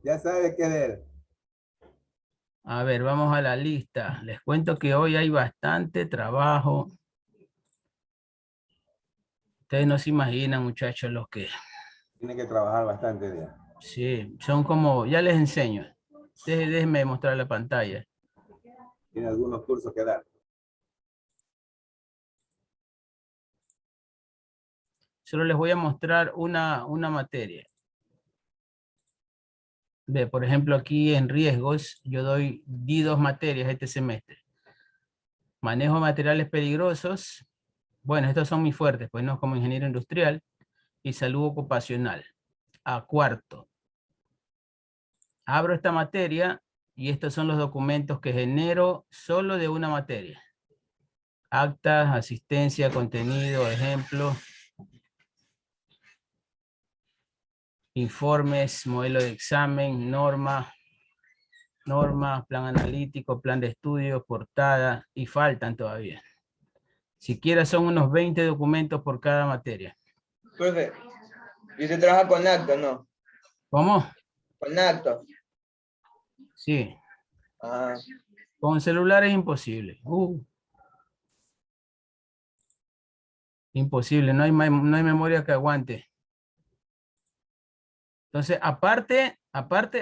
Ya sabe qué de él. A ver, vamos a la lista. Les cuento que hoy hay bastante trabajo. Ustedes no se imaginan, muchachos, los que... Tiene que trabajar bastante día. Sí, son como... Ya les enseño. Déjenme mostrar la pantalla. Tiene algunos cursos que dar. Solo les voy a mostrar una materia. Ve, por ejemplo, aquí en riesgos, di 2 materias este semestre. Manejo de materiales peligrosos. Bueno, estos son muy fuertes, pues no, como ingeniero industrial y salud ocupacional. A cuarto. Abro esta materia y estos son los documentos que genero solo de una materia. Actas, asistencia, contenido, ejemplo. Informes, modelo de examen, norma, plan analítico, plan de estudio, portada, y faltan todavía. Siquiera son unos 20 documentos por cada materia. Profe, ¿y usted trabaja con actos, no? ¿Cómo? Con actos. Sí. Ah, Con celular es imposible. Imposible, no hay memoria que aguante. Entonces, aparte,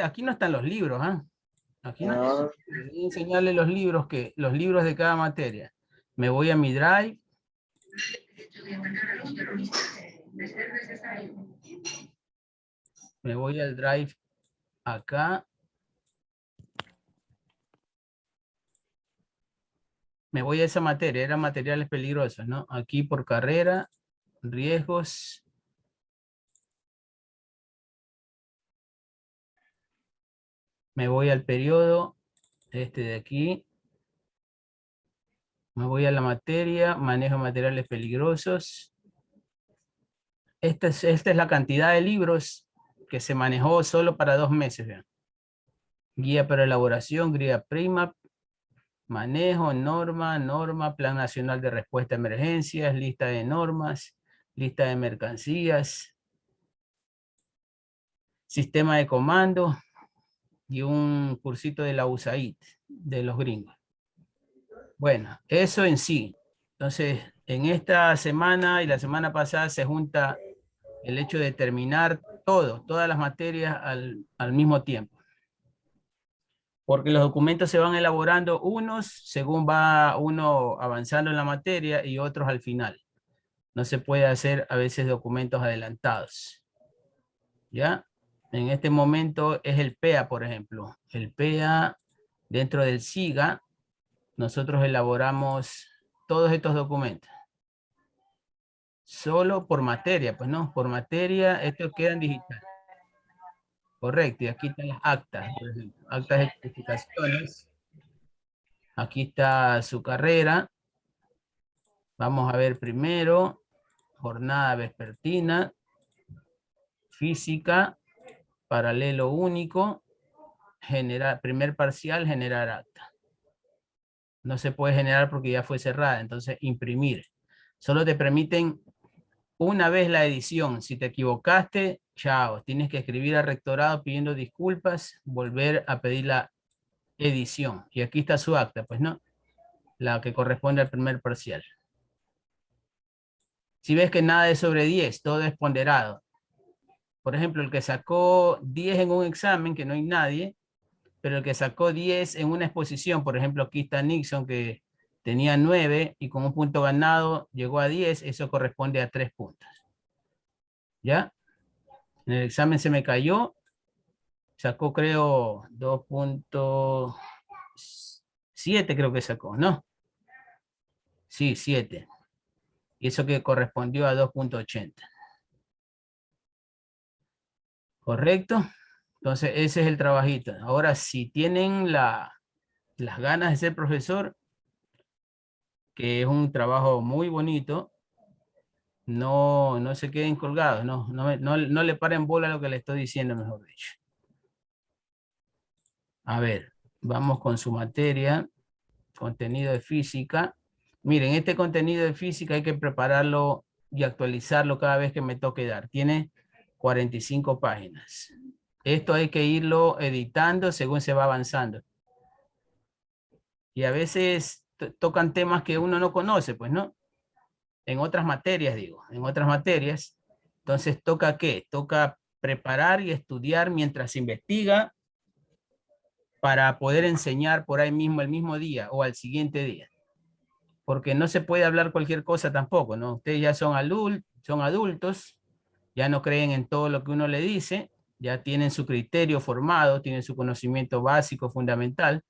aquí no están los libros, ¿ah? Aquí no. ah, Voy a enseñarle los libros de cada materia. Me voy a mi Drive. Me voy al Drive acá. Me voy a esa materia, eran materiales peligrosos, ¿no? Aquí por carrera, riesgos. Me voy al periodo, este de aquí. Me voy a la materia, manejo materiales peligrosos. Esta es la cantidad de libros que se manejó solo para 2 meses. Vean. Guía para elaboración, guía prima, manejo, norma, plan nacional de respuesta a emergencias, lista de normas, lista de mercancías, sistema de comando y un cursito de la USAID, de los gringos. Bueno, eso en sí. Entonces, en esta semana y la semana pasada se junta el hecho de terminar todas las materias al mismo tiempo. Porque los documentos se van elaborando unos según va uno avanzando en la materia y otros al final. No se puede hacer a veces documentos adelantados. ¿Ya? En este momento es el PEA, por ejemplo. El PEA, dentro del SIGA, nosotros elaboramos todos estos documentos. Solo por materia, pues no, por materia, estos quedan digitales. Correcto, y aquí están las actas, por ejemplo, actas de calificaciones. Aquí está su carrera. Vamos a ver primero, jornada vespertina, física, paralelo único, primer parcial, generar acta. No se puede generar porque ya fue cerrada, entonces imprimir. Solo te permiten una vez la edición. Si te equivocaste, chao, tienes que escribir al rectorado pidiendo disculpas, volver a pedir la edición. Y aquí está su acta, pues no, la que corresponde al primer parcial. Si ves que nada es sobre 10, todo es ponderado. Por ejemplo, el que sacó 10 en un examen, que no hay nadie, pero el que sacó 10 en una exposición, por ejemplo, aquí está Nixon, que tenía 9 y con un punto ganado llegó a 10, eso corresponde a 3 puntos. ¿Ya? En el examen se me cayó, sacó creo 2.7 creo que sacó, ¿no? Sí, 7. Y eso que correspondió a 2.80. ¿Correcto? Entonces ese es el trabajito. Ahora, si tienen las ganas de ser profesor, que es un trabajo muy bonito, no se queden colgados, no le paren bola a lo que le estoy diciendo, mejor dicho. A ver, vamos con su materia, contenido de física. Miren, este contenido de física hay que prepararlo y actualizarlo cada vez que me toque dar. Tiene 45 páginas. Esto hay que irlo editando según se va avanzando. Y a veces tocan temas que uno no conoce, pues, ¿no? En otras materias, digo, en otras materias. Entonces, ¿toca qué? Toca preparar y estudiar mientras se investiga para poder enseñar por ahí mismo el mismo día o al siguiente día. Porque no se puede hablar cualquier cosa tampoco, ¿no? Ustedes ya son adultos, ya no creen en todo lo que uno le dice, ya tienen su criterio formado, tienen su conocimiento básico, fundamental.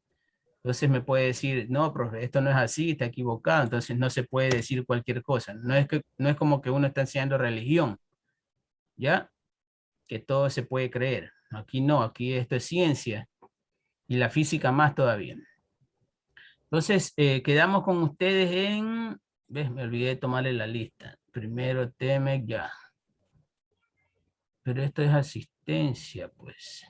Entonces me puede decir, no, profe, esto no es así, está equivocado, entonces no se puede decir cualquier cosa. No es como que uno está enseñando religión, ¿ya? Que todo se puede creer. Aquí no, aquí esto es ciencia y la física más todavía. Entonces, quedamos con ustedes en, ves, me olvidé de tomarle la lista. Primero TEMEC ya. Pero esto es asistencia, pues.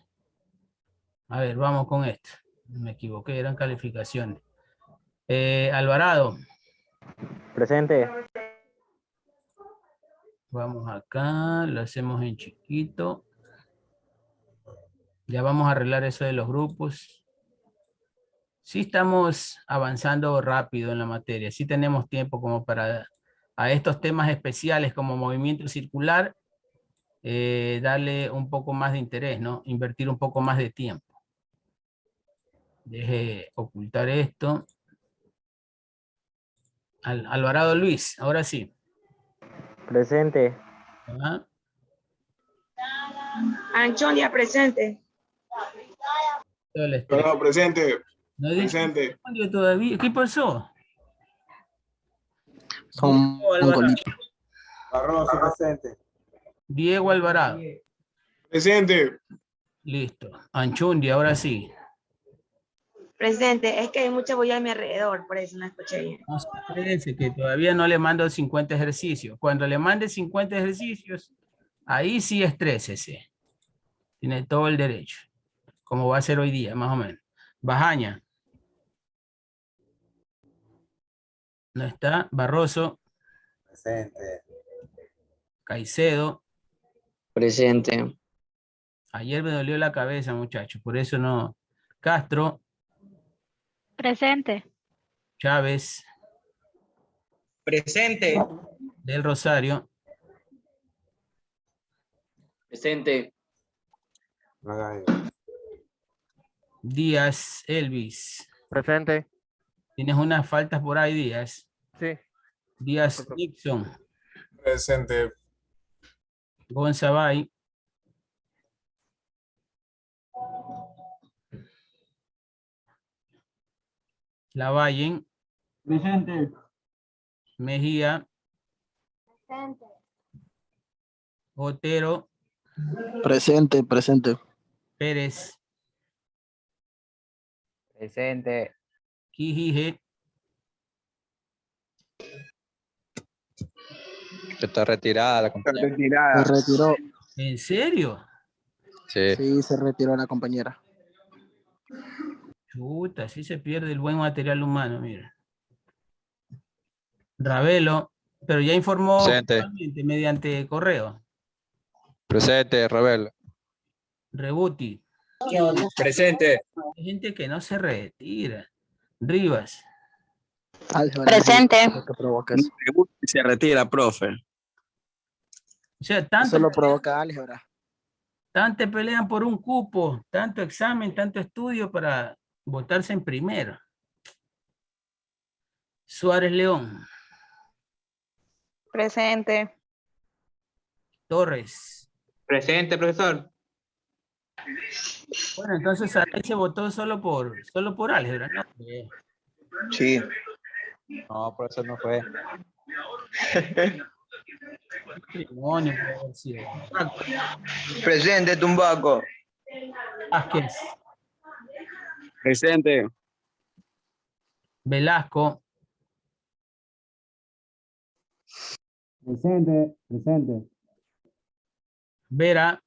A ver, vamos con esto. Me equivoqué, eran calificaciones. Alvarado, Presente. vamos acá, lo hacemos en chiquito. Ya vamos a arreglar eso de los grupos. Sí estamos avanzando rápido en la materia, sí tenemos tiempo como para a estos temas especiales como movimiento circular, darle un poco más de interés, ¿no? Invertir un poco más de tiempo. Deje ocultar esto. Alvarado Luis, ahora sí. Presente. ¿Ah? Anchonia presente. Todo el estrés. No, presente, No he dicho presente. audio todavía. ¿Qué pasó? Son Diego Alvarado. mongolitos. Barroso presente. Diego Alvarado. Presente. Listo. Anchundi, ahora sí. Presente. Es que hay mucha bulla a mi alrededor, por eso no escuché bien. No, espérense, que todavía no le mando 50 ejercicios. Cuando le mande 50 ejercicios, ahí sí estrésese. Tiene todo el derecho. Como va a ser hoy día, más o menos. Bajaña. No está. Barroso. Presente. Caicedo. Presente. Ayer me dolió la cabeza, muchachos. Por eso no. Castro. Presente. Chávez. Presente. Del Rosario. Presente. Magaña. Díaz. Elvis. Presente. Tienes unas faltas por ahí, Díaz. Sí. Díaz Nixon. Presente. Gonzabay. Lavallen. Presente. Mejía. Presente. Otero. Presente, presente. Pérez. Presente. Quijije. Está retirada la compañera. Se retiró. ¿En serio? Sí. Sí, se retiró la compañera. Chuta, así se pierde el buen material humano, mira. Ravelo, pero ya informó Presente. formalmente mediante correo. Presente, Rebel. Rebuti. Presente. Hay gente que no se retira. Rivas. Álgebra. Presente. Lo que provoca eso. Se retira, profe. O sea, Eso lo provoca álgebra. tanto pelean por un cupo, tanto examen, tanto estudio para votarse en primero. Suárez León. Presente. Torres. Presente, profesor. Bueno, entonces ahí se votó solo por álgebra, ¿no? Sí. No, por eso no fue. Matrimonio, puede haber sido. Presente, Tumbaco. Vázquez. Presente. Velasco. Presente. Presente. Vera.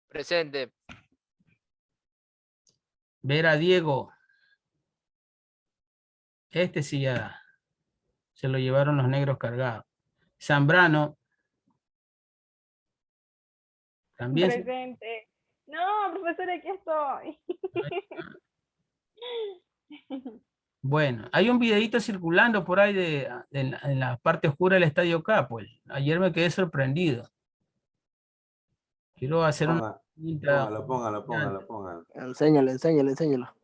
Presente. Vera Diego. Este sí ya se lo llevaron los negros cargados. Zambrano. También. Presente. No, profesor, aquí estoy. Bueno, hay un videito circulando por ahí en la parte oscura del Estadio Capel. Ayer me quedé sorprendido. Quiero hacer una pregunta. Póngalo. Enséñalo.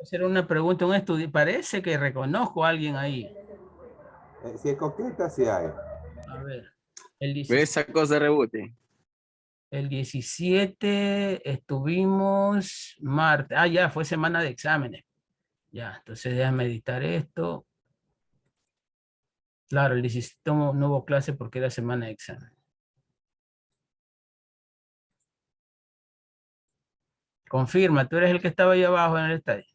Hacer una pregunta a un estudiante. Parece que reconozco a alguien ahí. Si es coqueta, sí hay. A ver. El Ve 17, esa cosa de rebote. el 17 estuvimos martes. Ah, ya, fue semana de exámenes. Ya, entonces déjame editar esto. Claro, el 17 no hubo clase porque era semana de examen. Confirma, tú eres el que estaba ahí abajo en el estadio.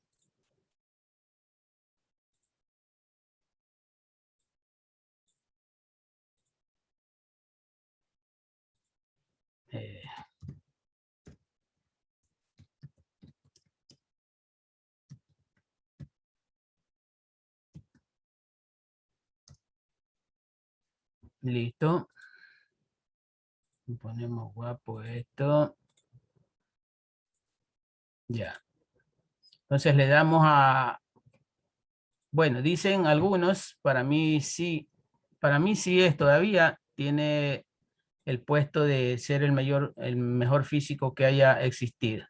Eh, listo. Ponemos guapo esto. Ya. Entonces le damos a... Bueno, dicen algunos, para mí sí es todavía, tiene el puesto de ser el mejor físico que haya existido.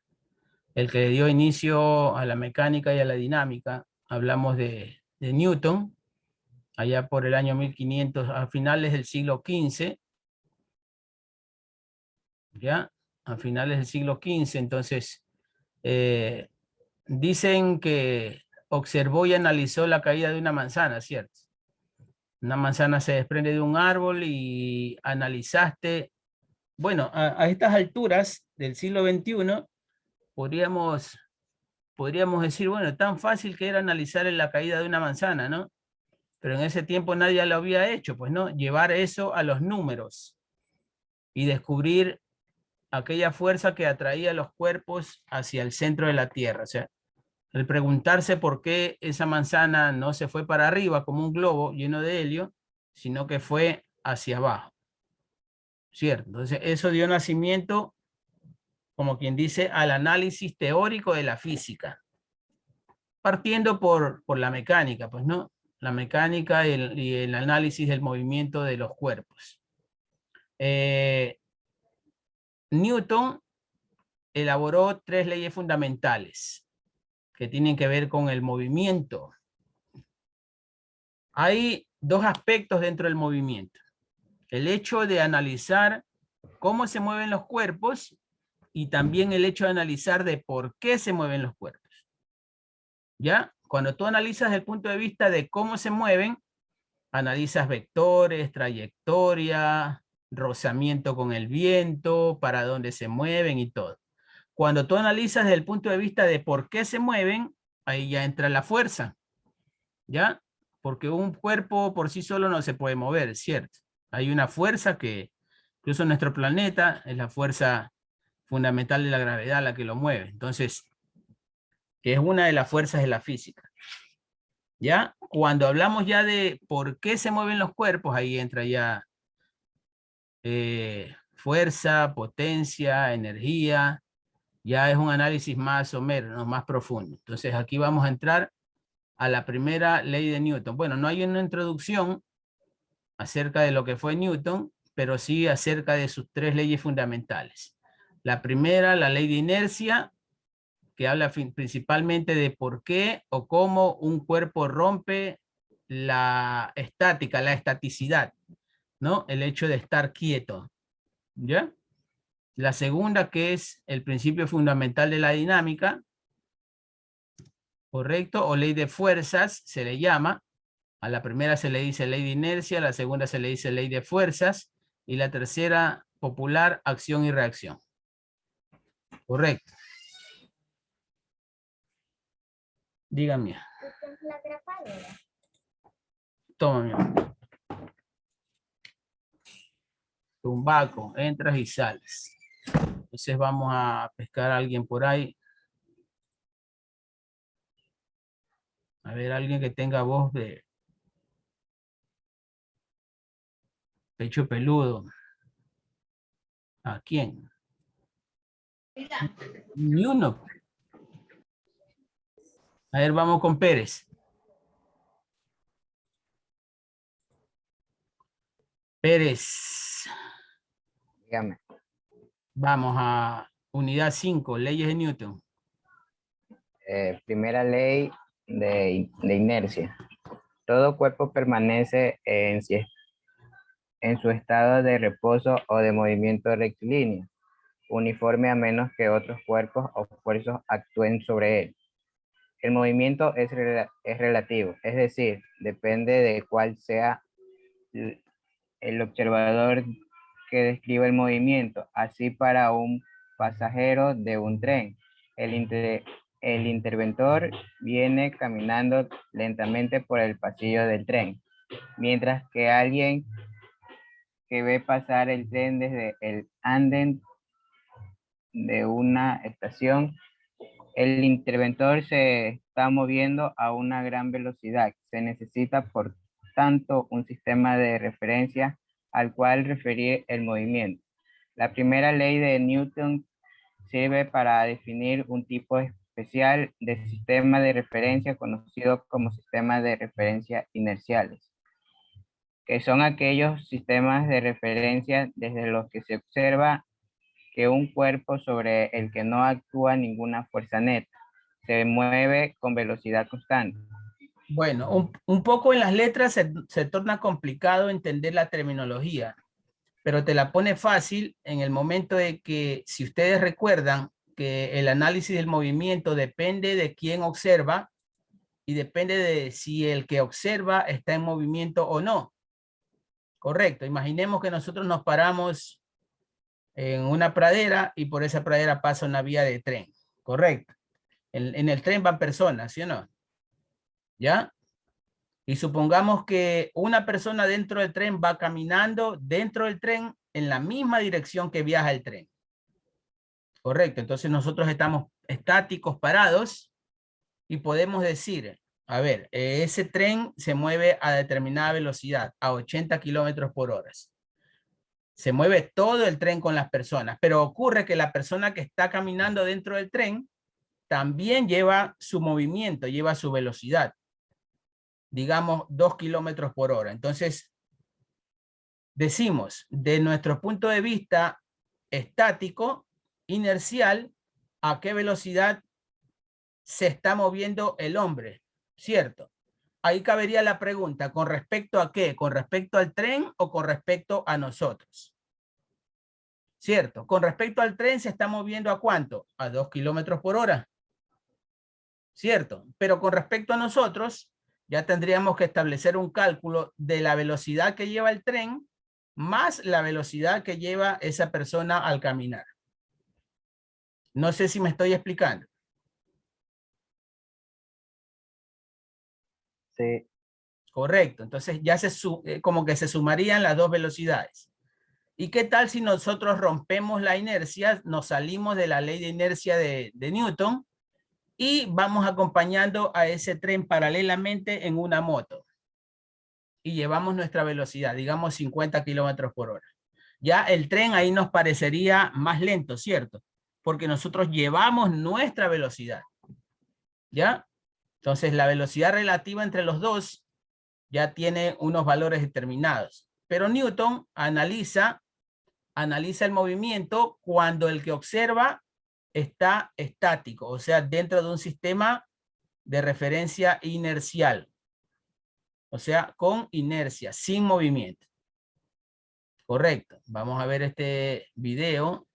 El que le dio inicio a la mecánica y a la dinámica. Hablamos de Newton, allá por el año 1500, a finales del siglo XV, ¿ya? A finales del siglo XV, entonces, dicen que observó y analizó la caída de una manzana, ¿cierto? Una manzana se desprende de un árbol y analizaste, bueno, a estas alturas del siglo XXI, podríamos decir, bueno, tan fácil que era analizar la caída de una manzana, ¿no? Pero en ese tiempo nadie lo había hecho, pues, ¿no? Llevar eso a los números y descubrir aquella fuerza que atraía los cuerpos hacia el centro de la Tierra. O sea, el preguntarse por qué esa manzana no se fue para arriba como un globo lleno de helio, sino que fue hacia abajo. ¿Cierto? Entonces, eso dio nacimiento, como quien dice, al análisis teórico de la física. Partiendo por la mecánica, pues, ¿no? La mecánica y el análisis del movimiento de los cuerpos. Newton elaboró 3 leyes fundamentales que tienen que ver con el movimiento. Hay 2 aspectos dentro del movimiento. El hecho de analizar cómo se mueven los cuerpos y también el hecho de analizar de por qué se mueven los cuerpos. ¿Ya? Cuando tú analizas desde el punto de vista de cómo se mueven, analizas vectores, trayectoria, rozamiento con el viento, para dónde se mueven y todo. Cuando tú analizas desde el punto de vista de por qué se mueven, ahí ya entra la fuerza, ¿ya? Porque un cuerpo por sí solo no se puede mover, ¿cierto? Hay una fuerza que, incluso en nuestro planeta, es la fuerza fundamental de la gravedad la que lo mueve. Entonces, que es una de las fuerzas de la física. ¿Ya? Cuando hablamos ya de por qué se mueven los cuerpos, ahí entra ya fuerza, potencia, energía. Ya es un análisis más somero, ¿no? Más profundo. Entonces aquí vamos a entrar a la primera ley de Newton. Bueno, no hay una introducción acerca de lo que fue Newton, pero sí acerca de sus 3 leyes fundamentales. La primera, la ley de inercia, que habla principalmente de por qué o cómo un cuerpo rompe la estática, la estaticidad, ¿no? El hecho de estar quieto, ¿ya? La segunda, que es el principio fundamental de la dinámica, ¿correcto? O ley de fuerzas, se le llama. A la primera se le dice ley de inercia, a la segunda se le dice ley de fuerzas, y la tercera, popular, acción y reacción. Correcto. Dígame. La grapadora. Toma, mi amor. Tumbaco, entras y sales. Entonces vamos a pescar a alguien por ahí. A ver, alguien que tenga voz de pecho peludo. ¿A quién? Ni uno. A ver, vamos con Pérez. Pérez. Dígame. Vamos a unidad 5, leyes de Newton. Primera ley de inercia. Todo cuerpo permanece en su estado de reposo o de movimiento rectilíneo, uniforme a menos que otros cuerpos o fuerzas actúen sobre él. El movimiento es relativo, es decir, depende de cuál sea el observador que describe el movimiento. Así, para un pasajero de un tren, el interventor viene caminando lentamente por el pasillo del tren, mientras que alguien que ve pasar el tren desde el andén de una estación, el interventor se está moviendo a una gran velocidad. Se necesita, por tanto, un sistema de referencia al cual referir el movimiento. La primera ley de Newton sirve para definir un tipo especial de sistema de referencia conocido como sistemas de referencia inerciales, que son aquellos sistemas de referencia desde los que se observa que un cuerpo sobre el que no actúa ninguna fuerza neta se mueve con velocidad constante. Bueno, un poco en las letras se torna complicado entender la terminología, pero te la pone fácil en el momento de que, si ustedes recuerdan, que el análisis del movimiento depende de quién observa y depende de si el que observa está en movimiento o no. Correcto. Imaginemos que nosotros nos paramos en una pradera y por esa pradera pasa una vía de tren. Correcto. En el tren van personas, ¿sí o no? ¿Ya? Y supongamos que una persona dentro del tren va caminando dentro del tren en la misma dirección que viaja el tren. Correcto. Entonces nosotros estamos estáticos, parados, y podemos decir, a ver, ese tren se mueve a determinada velocidad, a 80 kilómetros por hora. Se mueve todo el tren con las personas, pero ocurre que la persona que está caminando dentro del tren también lleva su movimiento, lleva su velocidad, digamos 2 kilómetros por hora. Entonces, decimos, de nuestro punto de vista estático, inercial, ¿a qué velocidad se está moviendo el hombre? ¿Cierto? Ahí cabería la pregunta, ¿con respecto a qué? ¿Con respecto al tren o con respecto a nosotros? ¿Cierto? Con respecto al tren se está moviendo ¿a cuánto? A 2 kilómetros por hora. ¿Cierto? Pero con respecto a nosotros, ya tendríamos que establecer un cálculo de la velocidad que lleva el tren más la velocidad que lleva esa persona al caminar. No sé si me estoy explicando. Sí. Correcto. Entonces ya como que se sumarían las dos velocidades. ¿Y qué tal si nosotros rompemos la inercia, nos salimos de la ley de inercia de Newton y vamos acompañando a ese tren paralelamente en una moto? Y llevamos nuestra velocidad, digamos 50 kilómetros por hora. Ya el tren ahí nos parecería más lento, ¿cierto? Porque nosotros llevamos nuestra velocidad. ¿Ya? Entonces la velocidad relativa entre los dos ya tiene unos valores determinados. Pero Newton analiza el movimiento cuando el que observa está estático, o sea, dentro de un sistema de referencia inercial. O sea, con inercia, sin movimiento. Correcto. Vamos a ver este video.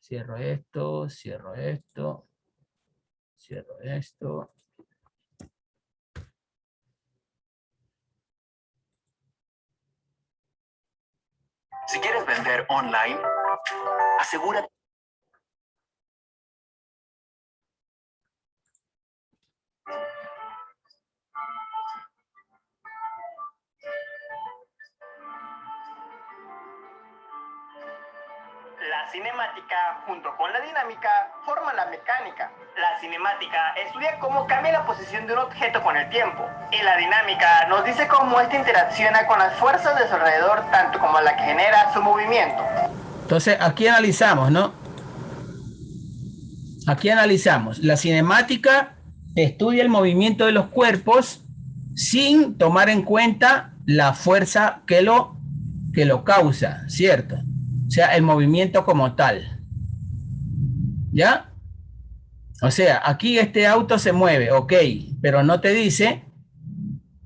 Cierro esto, cierro esto, cierro esto. Si quieres vender online, asegúrate. La cinemática, junto con la dinámica, forman la mecánica. La cinemática estudia cómo cambia la posición de un objeto con el tiempo. Y la dinámica nos dice cómo éste interacciona con las fuerzas de su alrededor, tanto como la que genera su movimiento. Entonces, aquí analizamos, ¿no? Aquí analizamos. La cinemática estudia el movimiento de los cuerpos sin tomar en cuenta la fuerza que lo causa, ¿cierto? O sea, el movimiento como tal. ¿Ya? O sea, aquí este auto se mueve, ok, pero no te dice,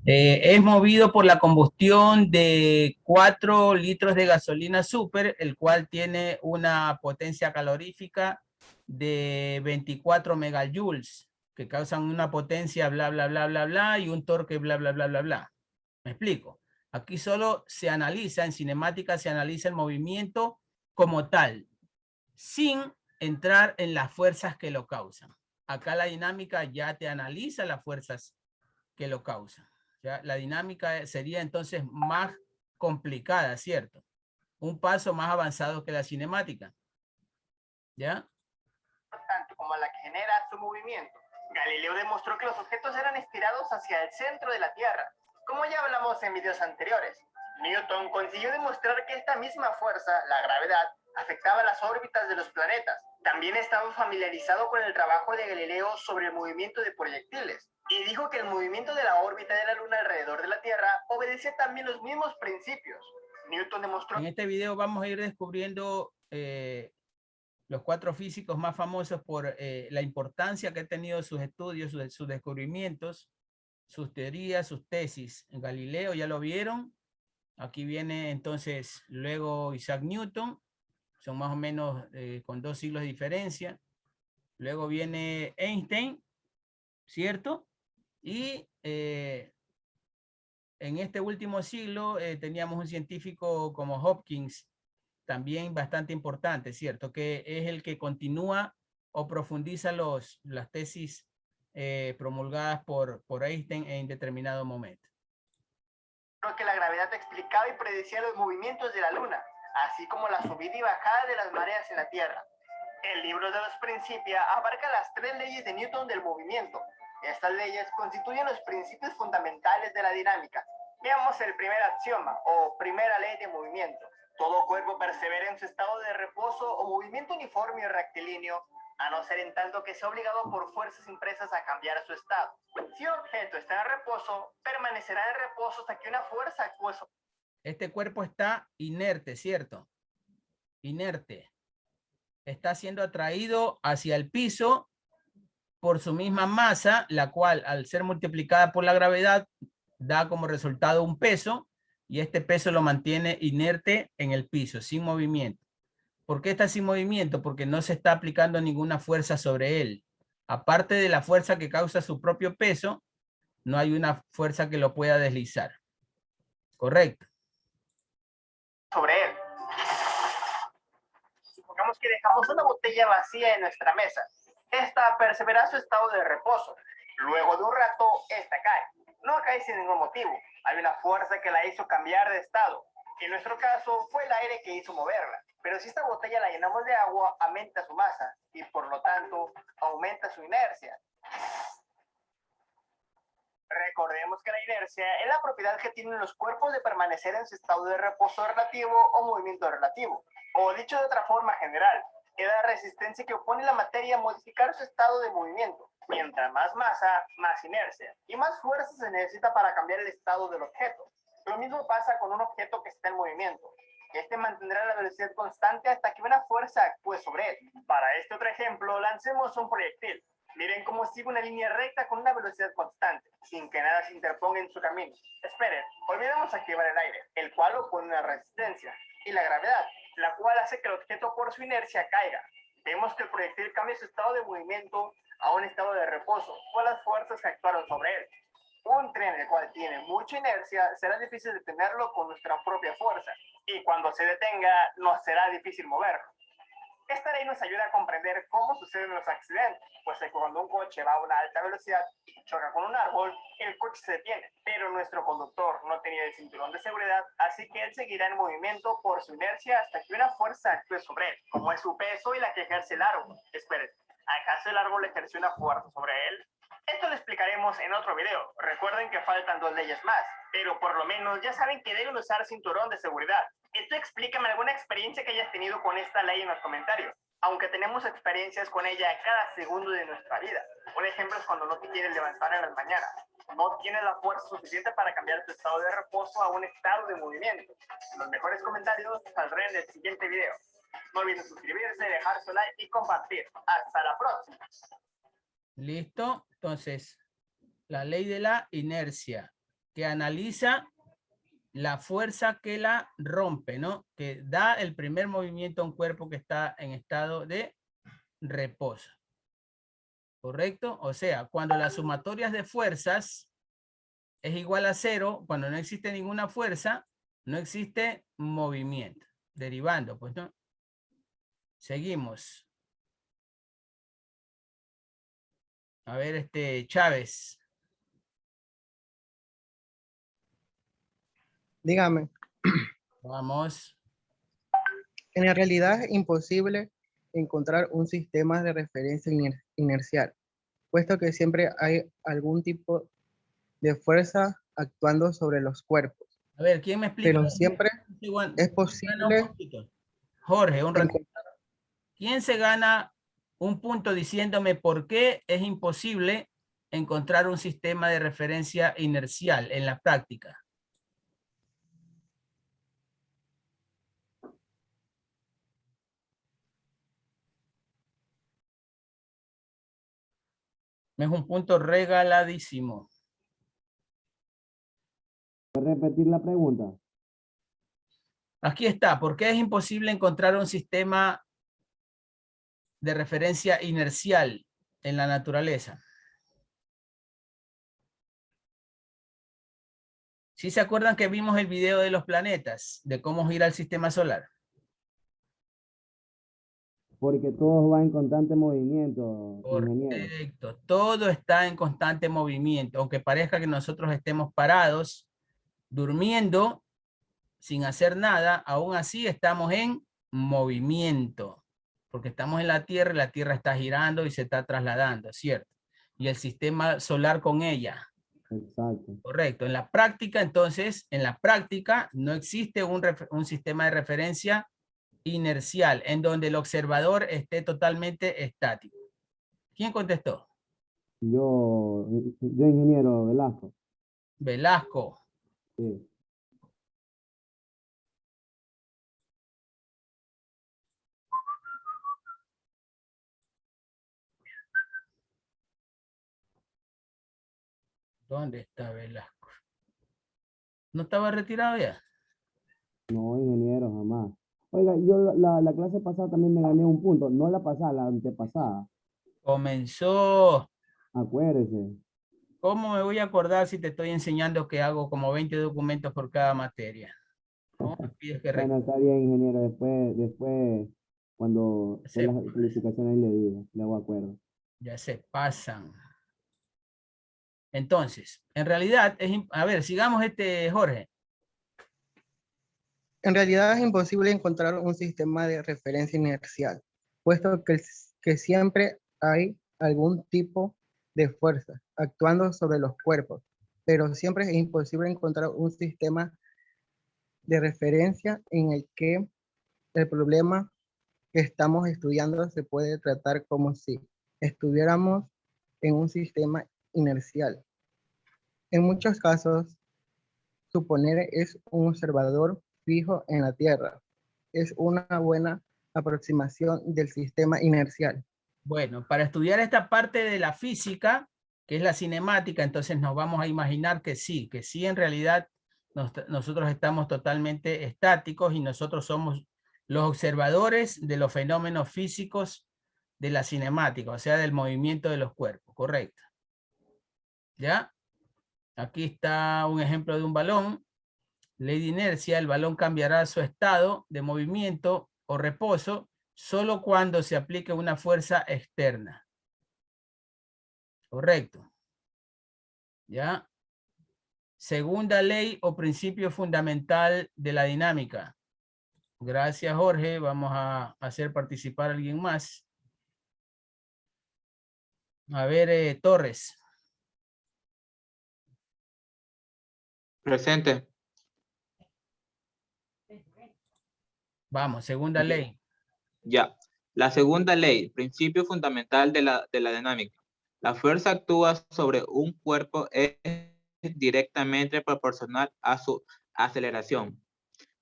es movido por la combustión de 4 litros de gasolina super, el cual tiene una potencia calorífica de 24 megajoules, que causan una potencia bla, bla, bla, bla, bla, y un torque bla, bla, bla, bla, bla. ¿Me explico? Aquí solo se analiza, en cinemática se analiza el movimiento como tal, sin entrar en las fuerzas que lo causan. Acá la dinámica ya te analiza las fuerzas que lo causan. ¿Ya? La dinámica sería entonces más complicada, ¿cierto? Un paso más avanzado que la cinemática. ¿Ya? Tanto como la que genera su movimiento. Galileo demostró que los objetos eran estirados hacia el centro de la Tierra, como ya hablamos en videos anteriores. Newton consiguió demostrar que esta misma fuerza, la gravedad, afectaba las órbitas de los planetas. También estaba familiarizado con el trabajo de Galileo sobre el movimiento de proyectiles, y dijo que el movimiento de la órbita de la Luna alrededor de la Tierra obedecía también los mismos principios. Newton demostró... En este video vamos a ir descubriendo los 4 físicos más famosos por la importancia que han tenido sus estudios, sus descubrimientos, sus teorías, sus tesis. En Galileo ya lo vieron. Aquí viene entonces luego Isaac Newton, son más o menos con 2 siglos de diferencia. Luego viene Einstein, ¿cierto? Y en este último siglo teníamos un científico como Hopkins, también bastante importante, ¿cierto? Que es el que continúa o profundiza las tesis promulgadas por Einstein en determinado momento. Que la gravedad explicaba y predecía los movimientos de la Luna, así como la subida y bajada de las mareas en la Tierra. El libro de los Principia abarca las 3 leyes de Newton del movimiento. Estas leyes constituyen los principios fundamentales de la dinámica. Veamos el primer axioma, o primera ley de movimiento. Todo cuerpo persevera en su estado de reposo o movimiento uniforme y rectilíneo, a no ser en tanto que sea obligado por fuerzas impresas a cambiar su estado. Si un objeto está en reposo, permanecerá en reposo hasta que una fuerza actúe sobre él. Este cuerpo está inerte, ¿cierto? Inerte. Está siendo atraído hacia el piso por su misma masa, la cual al ser multiplicada por la gravedad da como resultado un peso, y este peso lo mantiene inerte en el piso, sin movimiento. ¿Por qué está sin movimiento? Porque no se está aplicando ninguna fuerza sobre él. Aparte de la fuerza que causa su propio peso, no hay una fuerza que lo pueda deslizar. Correcto. Sobre él. Supongamos que dejamos una botella vacía en nuestra mesa. Esta persevera su estado de reposo. Luego de un rato, esta cae. No cae sin ningún motivo. Hay una fuerza que la hizo cambiar de estado. En nuestro caso, fue el aire que hizo moverla. Pero si esta botella la llenamos de agua, aumenta su masa y por lo tanto aumenta su inercia. Recordemos que la inercia es la propiedad que tienen los cuerpos de permanecer en su estado de reposo relativo o movimiento relativo. O dicho de otra forma general, es la resistencia que opone la materia a modificar su estado de movimiento. Mientras más masa, más inercia. Y más fuerza se necesita para cambiar el estado del objeto. Lo mismo pasa con un objeto que está en movimiento. Este mantendrá la velocidad constante hasta que una fuerza actúe sobre él. Para este otro ejemplo, lancemos un proyectil. Miren cómo sigue una línea recta con una velocidad constante, sin que nada se interponga en su camino. Esperen, olvidemos activar el aire, el cual opone una resistencia, y la gravedad, la cual hace que el objeto por su inercia caiga. Vemos que el proyectil cambia su estado de movimiento a un estado de reposo, por las fuerzas que actuaron sobre él. Un tren el cual tiene mucha inercia será difícil detenerlo con nuestra propia fuerza, y cuando se detenga nos será difícil moverlo. Esta ley nos ayuda a comprender cómo suceden los accidentes, pues cuando un coche va a una alta velocidad y choca con un árbol, el coche se detiene, pero nuestro conductor no tenía el cinturón de seguridad, así que él seguirá en movimiento por su inercia hasta que una fuerza actúe sobre él, como es su peso y la que ejerce el árbol. Esperen, ¿acaso el árbol ejerció una fuerza sobre él? Esto lo explicaremos en otro video. Recuerden que faltan 2 leyes más, pero por lo menos ya saben que deben usar cinturón de seguridad. Y tú explícame alguna experiencia que hayas tenido con esta ley en los comentarios, aunque tenemos experiencias con ella cada segundo de nuestra vida. Un ejemplo es cuando no te quieres levantar en las mañanas. No tienes la fuerza suficiente para cambiar tu estado de reposo a un estado de movimiento. Los mejores comentarios saldrán en el siguiente video. No olviden suscribirse, dejar su like y compartir. Hasta la próxima. ¿Listo? Entonces, la ley de la inercia, que analiza la fuerza que la rompe, ¿no? Que da el primer movimiento a un cuerpo que está en estado de reposo. ¿Correcto? O sea, cuando las sumatorias de fuerzas es igual a 0, cuando no existe ninguna fuerza, no existe movimiento. Derivando, pues, ¿no? Seguimos. A ver, Chávez. Dígame. Vamos. En la realidad es imposible encontrar un sistema de referencia inercial, puesto que siempre hay algún tipo de fuerza actuando sobre los cuerpos. A ver, ¿quién me explica? Pero siempre es posible. Jorge, un ratito. ¿Quién se gana un punto diciéndome por qué es imposible encontrar un sistema de referencia inercial en la práctica? Es un punto regaladísimo. ¿Puedes repetir la pregunta? Aquí está. ¿Por qué es imposible encontrar un sistema de referencia inercial en la naturaleza? ¿Sí se acuerdan que vimos el video de los planetas, de cómo gira el sistema solar? Porque todo va en constante movimiento, ingeniero. Correcto, todo está en constante movimiento, aunque parezca que nosotros estemos parados, durmiendo, sin hacer nada, aún así estamos en movimiento, porque estamos en la Tierra está girando y se está trasladando, ¿cierto? Y el sistema solar con ella. Exacto. Correcto, en la práctica, entonces, en la práctica no existe un sistema de referencia inercial, en donde el observador esté totalmente estático. ¿Quién contestó? Yo ingeniero Velasco. Velasco. Sí. ¿Dónde está Velasco? ¿No estaba retirado ya? No, ingeniero, jamás. Oiga, yo la clase pasada también me gané un punto, no la pasada, la antepasada. Comenzó. Acuérdese. ¿Cómo me voy a acordar si te estoy enseñando que hago como 20 documentos por cada materia? ¿Cómo me pides que Bueno, está bien, ingeniero. Después cuando Sí, las calificaciones le digo, le hago acuerdo. ya se pasan. Entonces, en realidad, a ver, sigamos Jorge. En realidad es imposible encontrar un sistema de referencia inercial, puesto que siempre hay algún tipo de fuerza actuando sobre los cuerpos, pero siempre es imposible encontrar un sistema de referencia en el que el problema que estamos estudiando se puede tratar como si estuviéramos en un sistema inercial. En muchos casos, suponer es un observador fijo en la Tierra. Es una buena aproximación del sistema inercial. Bueno, para estudiar esta parte de la física, que es la cinemática, entonces nos vamos a imaginar que sí en realidad nosotros estamos totalmente estáticos y nosotros somos los observadores de los fenómenos físicos de la cinemática, o sea, del movimiento de los cuerpos, correcto. ¿Ya? Aquí está un ejemplo de un balón. Ley de inercia, el balón cambiará su estado de movimiento o reposo solo cuando se aplique una fuerza externa. Correcto. ¿Ya? Segunda ley o principio fundamental de la dinámica. Gracias, Jorge. Vamos a hacer participar a alguien más. A ver, Torres. Presente. Vamos, segunda ley. Ya. La segunda ley, principio fundamental de la dinámica. La fuerza actúa sobre un cuerpo es directamente proporcional a su aceleración.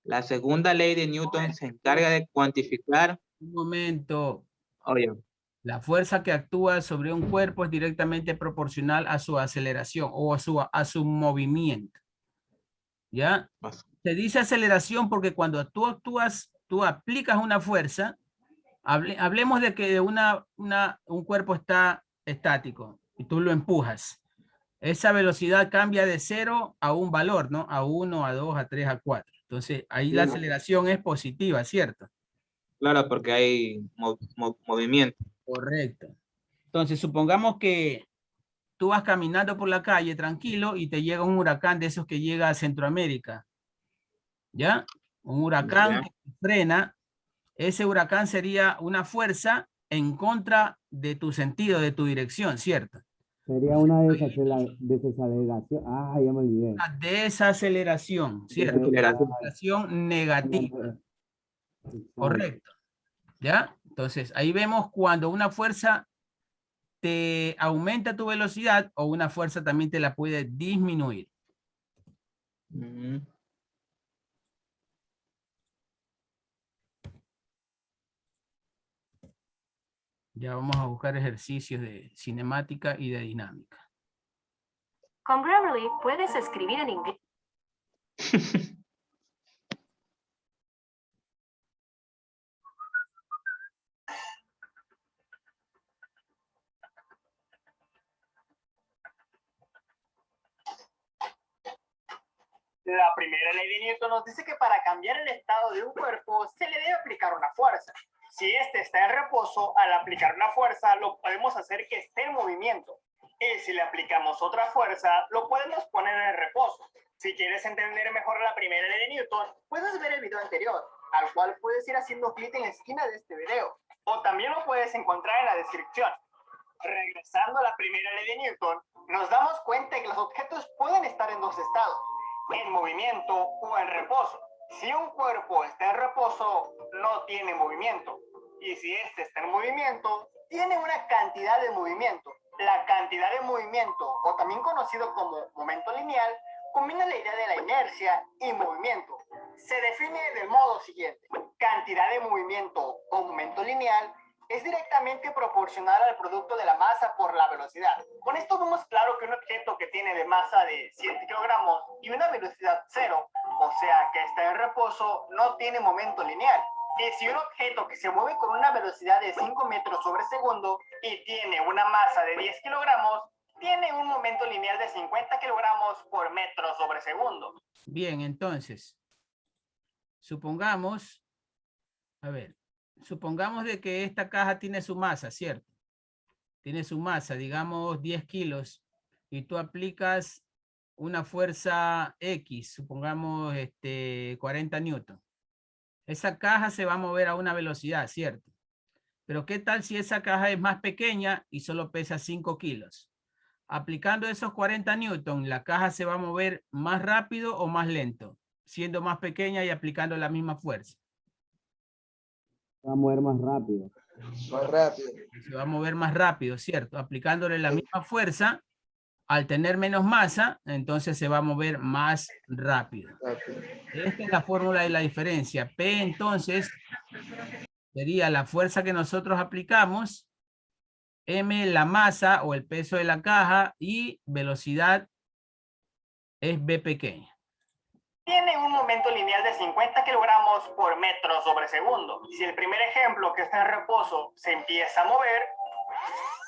La segunda ley de Newton se encarga de cuantificar. Un momento. Oye. La fuerza que actúa sobre un cuerpo es directamente proporcional a su aceleración o a su movimiento. ¿Ya? Se dice aceleración porque cuando tú aplicas una fuerza, hablemos de que un cuerpo está estático y tú lo empujas. Esa velocidad cambia de 0 a un valor, ¿no? A 1, a 2, a 3, a 4. Entonces, ahí la aceleración es positiva, ¿cierto? Claro, porque hay movimiento. Correcto. Entonces, supongamos que tú vas caminando por la calle tranquilo y te llega un huracán de esos que llega a Centroamérica. ¿Ya? Un huracán que frena. Ese huracán sería una fuerza en contra de tu sentido, de tu dirección, ¿cierto? Sería una desaceleración. Ah, ya me olvidé. Una desaceleración, ¿cierto? Desaceleración negativa. Correcto. ¿Ya? Entonces, ahí vemos cuando una fuerza te aumenta tu velocidad o una fuerza también te la puede disminuir. Ya vamos a buscar ejercicios de cinemática y de dinámica. Con Grammarly puedes escribir en inglés. La primera ley de Newton nos dice que para cambiar el estado de un cuerpo se le debe aplicar una fuerza. Si este está en reposo, al aplicar una fuerza lo podemos hacer que esté en movimiento. Y si le aplicamos otra fuerza, lo podemos poner en reposo. Si quieres entender mejor la primera ley de Newton, puedes ver el video anterior, al cual puedes ir haciendo clic en la esquina de este video. O también lo puedes encontrar en la descripción. Regresando a la primera ley de Newton, nos damos cuenta que los objetos pueden estar en dos estados, en movimiento o en reposo. Si un cuerpo está en reposo, no tiene movimiento. Y si este está en movimiento, tiene una cantidad de movimiento. La cantidad de movimiento, o también conocido como momento lineal, combina la idea de la inercia y movimiento. Se define del modo siguiente. Cantidad de movimiento o momento lineal es directamente proporcional al producto de la masa por la velocidad. Con esto vemos claro que un objeto que tiene de masa de 7 kilogramos y una velocidad 0, o sea que está en reposo, no tiene momento lineal. Y si un objeto que se mueve con una velocidad de 5 metros sobre segundo y tiene una masa de 10 kilogramos, tiene un momento lineal de 50 kilogramos por metro sobre segundo. Bien, entonces, supongamos de que esta caja tiene su masa, ¿cierto? Tiene su masa, digamos 10 kilos, y tú aplicas una fuerza X, supongamos 40 newton. Esa caja se va a mover a una velocidad, ¿cierto? Pero ¿qué tal si esa caja es más pequeña y solo pesa 5 kilos? Aplicando esos 40 newton, ¿la caja se va a mover más rápido o más lento? Siendo más pequeña y aplicando la misma fuerza. Se va a mover más rápido. Más rápido. Se va a mover más rápido, ¿cierto? Aplicándole la misma fuerza, al tener menos masa, entonces se va a mover más rápido. Esta es la fórmula de la diferencia. P, entonces, sería la fuerza que nosotros aplicamos, M, la masa o el peso de la caja, y velocidad es B pequeña. Tiene un momento lineal de 50 kilogramos por metro sobre segundo. Si el primer ejemplo, que está en reposo, se empieza a mover,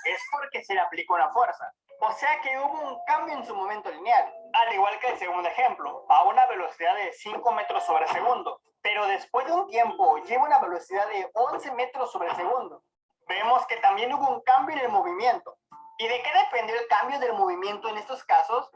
es porque se le aplica una fuerza. O sea que hubo un cambio en su momento lineal, al igual que el segundo ejemplo, a una velocidad de 5 metros sobre segundo, pero después de un tiempo lleva una velocidad de 11 metros sobre segundo. Vemos que también hubo un cambio en el movimiento. ¿Y de qué dependió el cambio del movimiento en estos casos?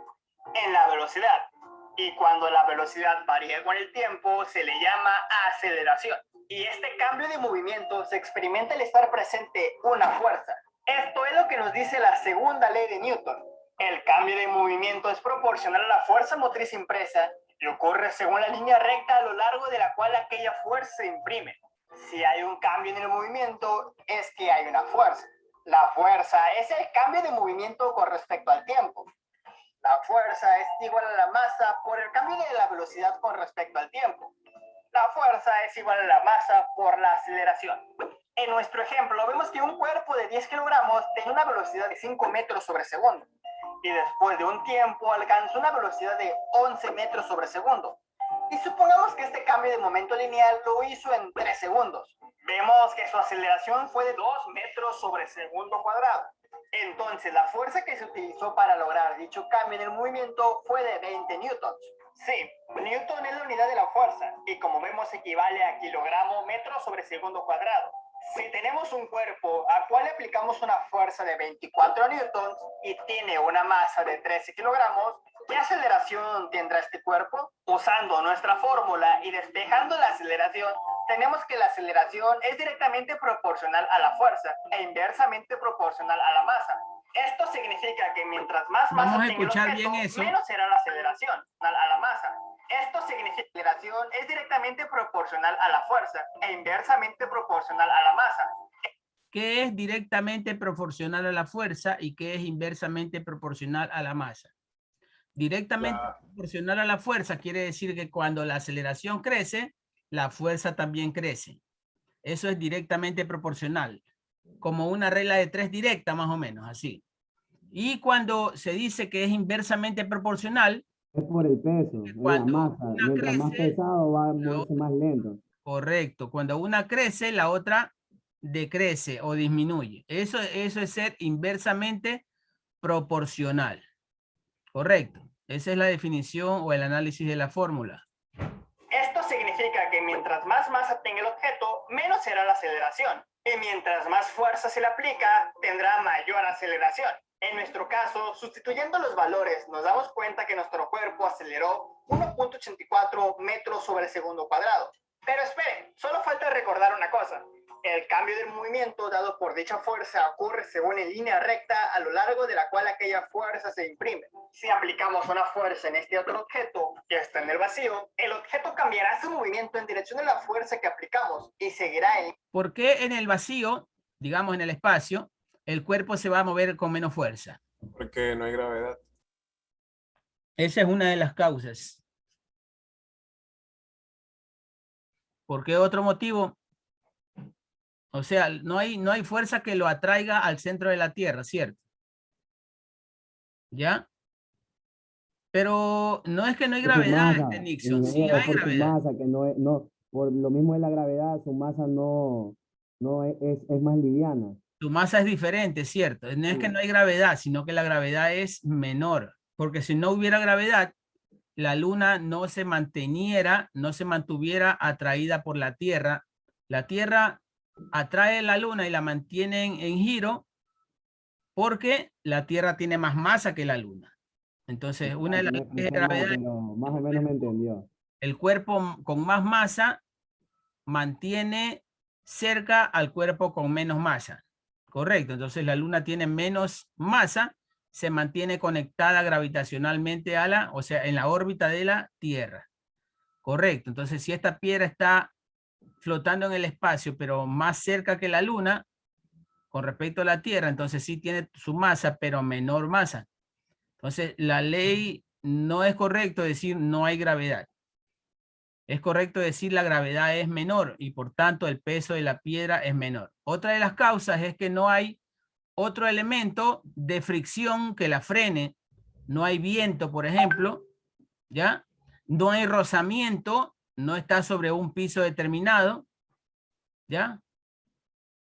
En la velocidad. Y cuando la velocidad varía con el tiempo, se le llama aceleración. Y este cambio de movimiento se experimenta al estar presente una fuerza. Esto es lo que nos dice la segunda ley de Newton. El cambio de movimiento es proporcional a la fuerza motriz impresa y ocurre según la línea recta a lo largo de la cual aquella fuerza se imprime. Si hay un cambio en el movimiento, es que hay una fuerza. La fuerza es el cambio de movimiento con respecto al tiempo. La fuerza es igual a la masa por el cambio de la velocidad con respecto al tiempo. La fuerza es igual a la masa por la aceleración. En nuestro ejemplo, vemos que un cuerpo de 10 kilogramos tiene una velocidad de 5 metros sobre segundo. Y después de un tiempo alcanza una velocidad de 11 metros sobre segundo. Y supongamos que este cambio de momento lineal lo hizo en 3 segundos. Vemos que su aceleración fue de 2 metros sobre segundo cuadrado. Entonces, la fuerza que se utilizó para lograr dicho cambio en el movimiento fue de 20 newtons. Sí, newton es la unidad de la fuerza y como vemos equivale a kilogramo metro sobre segundo cuadrado. Si tenemos un cuerpo al cual le aplicamos una fuerza de 24 newtons y tiene una masa de 13 kilogramos, ¿qué aceleración tendrá este cuerpo? Usando nuestra fórmula y despejando la aceleración, tenemos que la aceleración es directamente proporcional a la fuerza e inversamente proporcional a la masa. Esto significa que mientras más masa Vamos a tenga el escuchar objeto, bien eso. menos será la aceleración a la masa. Esto significa que la aceleración es directamente proporcional a la fuerza e inversamente proporcional a la masa. ¿Qué es directamente proporcional a la fuerza y qué es inversamente proporcional a la masa? Directamente proporcional a la fuerza quiere decir que cuando la aceleración crece, la fuerza también crece. Eso es directamente proporcional, como una regla de 3 directa más o menos, así. Y cuando se dice que es inversamente proporcional, Es por el peso, es la masa. Mientras más pesado va a moverse más lento. correcto, cuando una crece, la otra decrece o disminuye. Eso es ser inversamente proporcional. Correcto. Esa es la definición o el análisis de la fórmula. Esto significa que mientras más masa tenga el objeto, menos será la aceleración. Y mientras más fuerza se le aplica, tendrá mayor aceleración. En nuestro caso, sustituyendo los valores, nos damos cuenta que nuestro cuerpo aceleró 1.84 metros sobre segundo cuadrado. Pero esperen, solo falta recordar una cosa. El cambio del movimiento dado por dicha fuerza ocurre según en línea recta a lo largo de la cual aquella fuerza se imprime. Si aplicamos una fuerza en este otro objeto que está en el vacío, el objeto cambiará su movimiento en dirección de la fuerza que aplicamos y seguirá en... ¿Por qué en el vacío, digamos en el espacio, el cuerpo se va a mover con menos fuerza? Porque no hay gravedad. Esa es una de las causas. ¿Por qué otro motivo? O sea, no hay fuerza que lo atraiga al centro de la Tierra, ¿cierto? ¿Ya? Pero no es que no hay gravedad, Nixon. Sí hay por gravedad. su masa, que por lo mismo de la gravedad, su masa no es más liviana. Su masa es diferente, ¿cierto? No es que no hay gravedad, sino que la gravedad es menor. Porque si no hubiera gravedad, la Luna no se mantuviera atraída por la Tierra. La Tierra atrae la Luna y la mantiene en giro porque la Tierra tiene más masa que la Luna. Entonces, una de las leyes de gravedad, pero más o menos me entendió. el cuerpo con más masa mantiene cerca al cuerpo con menos masa. Correcto. Entonces, la Luna tiene menos masa, se mantiene conectada gravitacionalmente o sea, en la órbita de la Tierra. Correcto. Entonces, si esta piedra está flotando en el espacio, pero más cerca que la Luna, con respecto a la Tierra, entonces sí tiene su masa, pero menor masa. Entonces, la ley no es correcto decir no hay gravedad. Es correcto decir la gravedad es menor y por tanto el peso de la piedra es menor. Otra de las causas es que no hay otro elemento de fricción que la frene. No hay viento, por ejemplo, ¿ya? No hay rozamiento, no está sobre un piso determinado, ¿ya?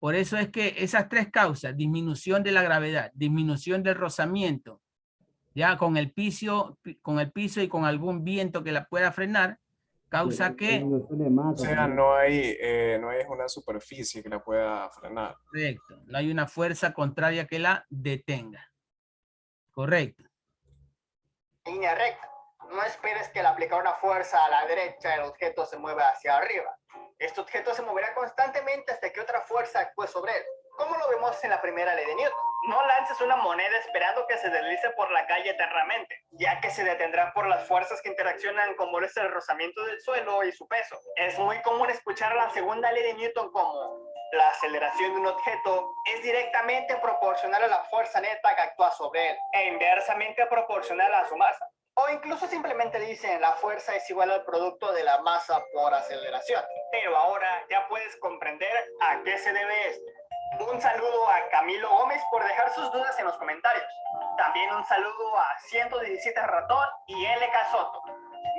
Por eso es que esas tres causas, disminución de la gravedad, disminución del rozamiento, ya con el piso y con algún viento que la pueda frenar, causa que... O sea, no hay una superficie que la pueda frenar. Correcto, no hay una fuerza contraria que la detenga. Correcto. Línea recta. No esperes que al aplicar una fuerza a la derecha el objeto se mueva hacia arriba. Este objeto se moverá constantemente hasta que otra fuerza actúe sobre él. ¿Cómo lo vemos en la primera ley de Newton? No lances una moneda esperando que se deslice por la calle eternamente, ya que se detendrá por las fuerzas que interaccionan como es el rozamiento del suelo y su peso. Es muy común escuchar la segunda ley de Newton como: la aceleración de un objeto es directamente proporcional a la fuerza neta que actúa sobre él, e inversamente proporcional a su masa. O incluso simplemente dicen la fuerza es igual al producto de la masa por aceleración. Pero ahora ya puedes comprender a qué se debe esto. Un saludo a Camilo Gómez por dejar sus dudas en los comentarios. También un saludo a 117 Ratón y LK Soto.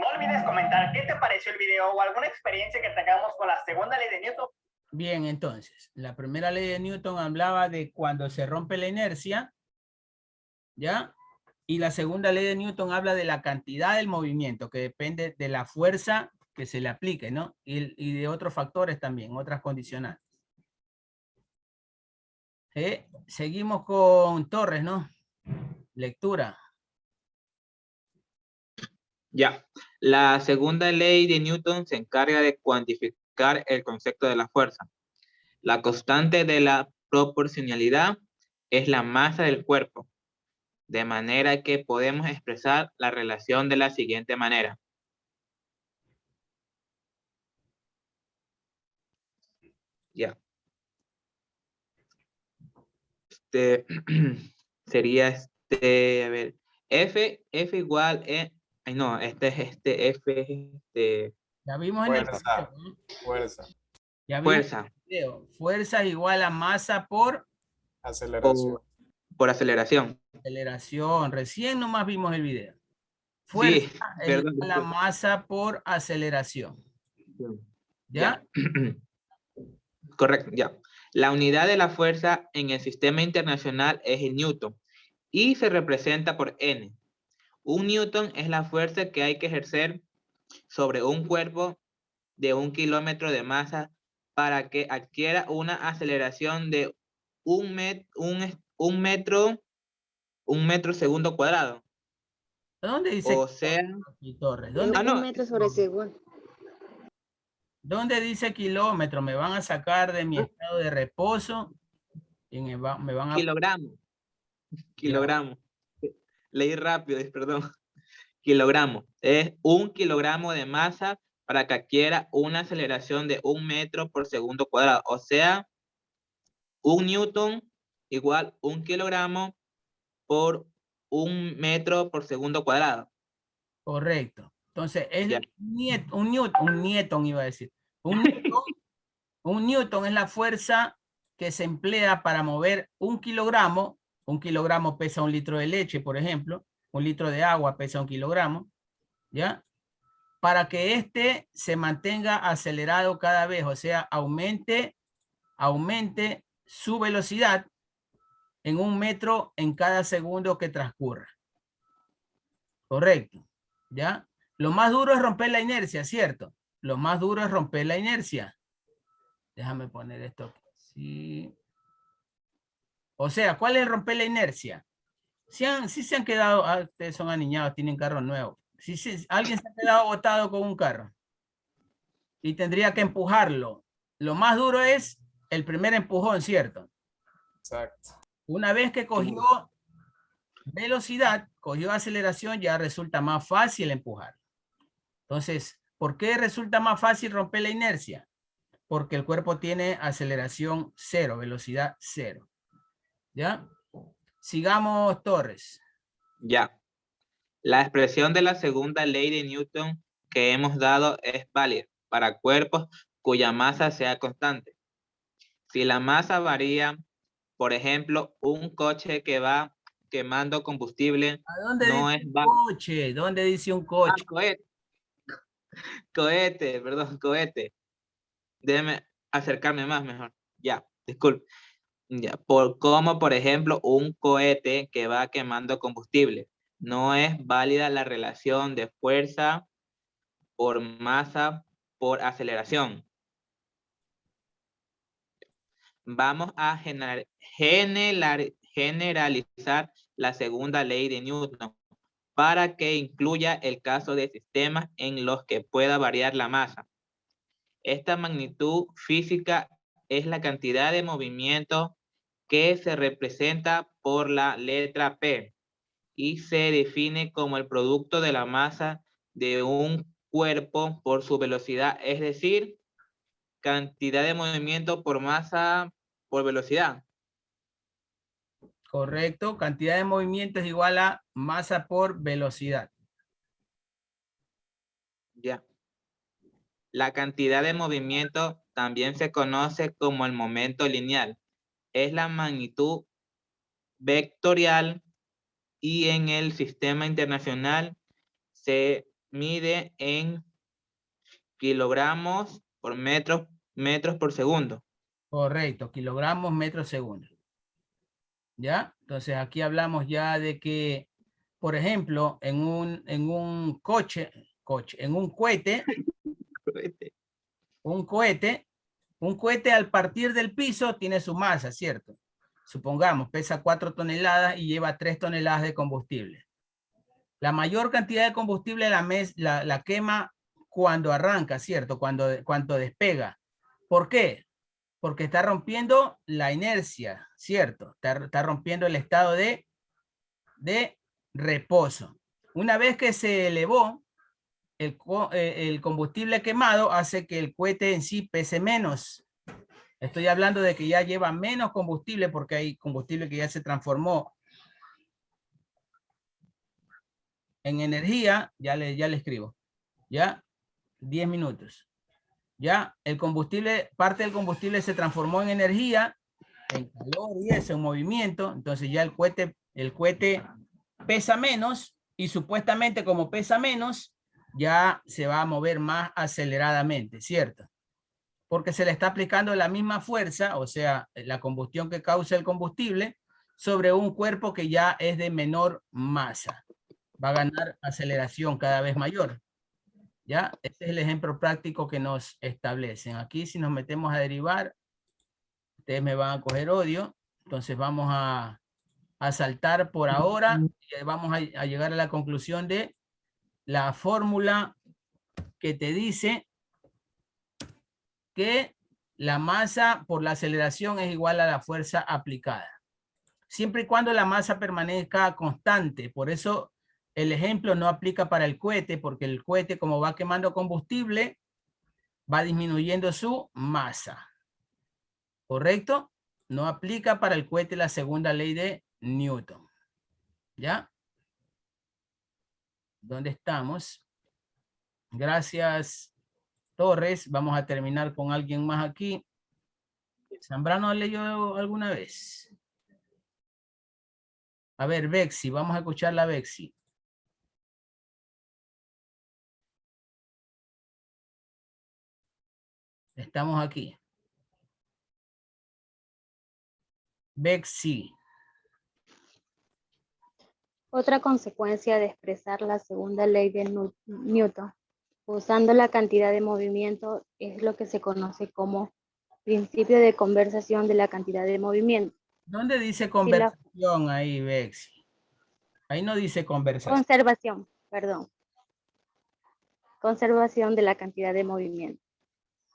No olvides comentar qué te pareció el video o alguna experiencia que tengamos con la segunda ley de Newton. Bien, entonces, la primera ley de Newton hablaba de cuando se rompe la inercia, ¿ya? Y la segunda ley de Newton habla de la cantidad del movimiento, que depende de la fuerza que se le aplique, ¿no? Y de otros factores también, otras condicionantes. Seguimos con Torres, ¿no? Lectura. Ya. La segunda ley de Newton se encarga de cuantificar el concepto de la fuerza. La constante de la proporcionalidad es la masa del cuerpo, de manera que podemos expresar la relación de la siguiente manera. Ya. Sería a ver, F igual ay no, F Ya vimos en el Fuerza. video, ¿no? Fuerza. Ya vimos fuerza. en el video. Fuerza igual a masa por Aceleración. Por aceleración. aceleración. Recién nomás vimos el video. Fuerza Sí, es perdón. igual a masa por aceleración. ¿Ya? Correcto, ya. La unidad de la fuerza en el sistema internacional es el newton y se representa por N. Un newton es la fuerza que hay que ejercer sobre un cuerpo de 1 kilómetro de masa para que adquiera una aceleración de un metro segundo cuadrado. ¿Dónde dice? O sea, Torres? ¿Dónde, no, Un metro sobre segundo. ¿dónde dice kilómetro? Me van a sacar de mi estado de reposo y me van a... kilogramo. Kilogramo. Leí rápido, perdón. Kilogramo. Es 1 kilogramo de masa para que adquiera una aceleración de 1 metro por segundo cuadrado. O sea, 1 newton igual 1 kilogramo por 1 metro por segundo cuadrado. Correcto. Entonces, es Ya. un newton iba a decir. Un newton es la fuerza que se emplea para mover 1 kilogramo. 1 kilogramo pesa 1 litro de leche, por ejemplo. 1 litro de agua pesa 1 kilogramo. ¿Ya? Para que éste se mantenga acelerado cada vez, o sea, aumente su velocidad en 1 metro en cada segundo que transcurra. Correcto. ¿Ya? Lo más duro es romper la inercia, ¿cierto? Lo más duro es romper la inercia. Déjame poner esto aquí. Sí. O sea, ¿cuál es romper la inercia? Si se han quedado, ustedes son aniñados, tienen carros nuevos. Si alguien se ha quedado botado con un carro y tendría que empujarlo, lo más duro es el primer empujón, ¿cierto? Exacto. Una vez que cogió velocidad, cogió aceleración, ya resulta más fácil empujar. Entonces, ¿por qué resulta más fácil romper la inercia? Porque el cuerpo tiene aceleración cero, velocidad cero. ¿Ya? Sigamos, Torres. Ya. La expresión de la segunda ley de Newton que hemos dado es válida para cuerpos cuya masa sea constante. Si la masa varía, por ejemplo, un coche que va quemando combustible, ¿A dónde no dice es un coche? ¿Dónde dice un coche? Cohete. Déjeme acercarme más mejor. Ya. disculpe. Ya, como por ejemplo un cohete que va quemando combustible. No es válida la relación de fuerza por masa por aceleración. Vamos a generalizar la segunda ley de Newton para que incluya el caso de sistemas en los que pueda variar la masa. Esta magnitud física es la cantidad de movimiento que se representa por la letra P y se define como el producto de la masa de un cuerpo por su velocidad, es decir, cantidad de movimiento por masa por velocidad. Correcto, cantidad de movimiento es igual a masa por velocidad. Ya. La cantidad de movimiento también se conoce como el momento lineal. Es la magnitud vectorial y en el sistema internacional se mide en kilogramos por metros por segundo. Correcto, kilogramos, metros, segundo. ¿Ya? Entonces aquí hablamos ya de que, por ejemplo, en un cohete, un cohete al partir del piso tiene su masa, ¿cierto? Supongamos, pesa 4 toneladas y lleva 3 toneladas de combustible. La mayor cantidad de combustible la quema cuando arranca, ¿cierto? Cuando despega. ¿Por qué? Porque está rompiendo la inercia, ¿cierto? Está rompiendo el estado de reposo. Una vez que se elevó, el combustible quemado hace que el cohete en sí pese menos. Estoy hablando de que ya lleva menos combustible porque hay combustible que ya se transformó en energía. Ya le escribo. Ya, 10 minutos. Ya, el combustible, parte del combustible se transformó en energía, en calor y eso, en movimiento. Entonces ya el cohete pesa menos y supuestamente como pesa menos, ya se va a mover más aceleradamente, ¿cierto? Porque se le está aplicando la misma fuerza, o sea, la combustión que causa el combustible, sobre un cuerpo que ya es de menor masa. Va a ganar aceleración cada vez mayor. ¿Ya? Este es el ejemplo práctico que nos establecen. Aquí si nos metemos a derivar, ustedes me van a coger odio. Entonces vamos a saltar por ahora y vamos a llegar a la conclusión de la fórmula que te dice que la masa por la aceleración es igual a la fuerza aplicada. Siempre y cuando la masa permanezca constante. Por eso el ejemplo no aplica para el cohete, porque el cohete, como va quemando combustible, va disminuyendo su masa. ¿Correcto? No aplica para el cohete la segunda ley de Newton. ¿Ya? ¿Dónde estamos? Gracias, Torres. Vamos a terminar con alguien más aquí. ¿Zambrano leyó alguna vez? A ver, Bexi. Vamos a escuchar la Bexi. Estamos aquí. Bexi. Otra consecuencia de expresar la segunda ley de Newton usando la cantidad de movimiento es lo que se conoce como principio de conservación de la cantidad de movimiento. ¿Dónde dice conversación ahí, Bexi? Ahí no dice conversación. Conservación, perdón. Conservación de la cantidad de movimiento.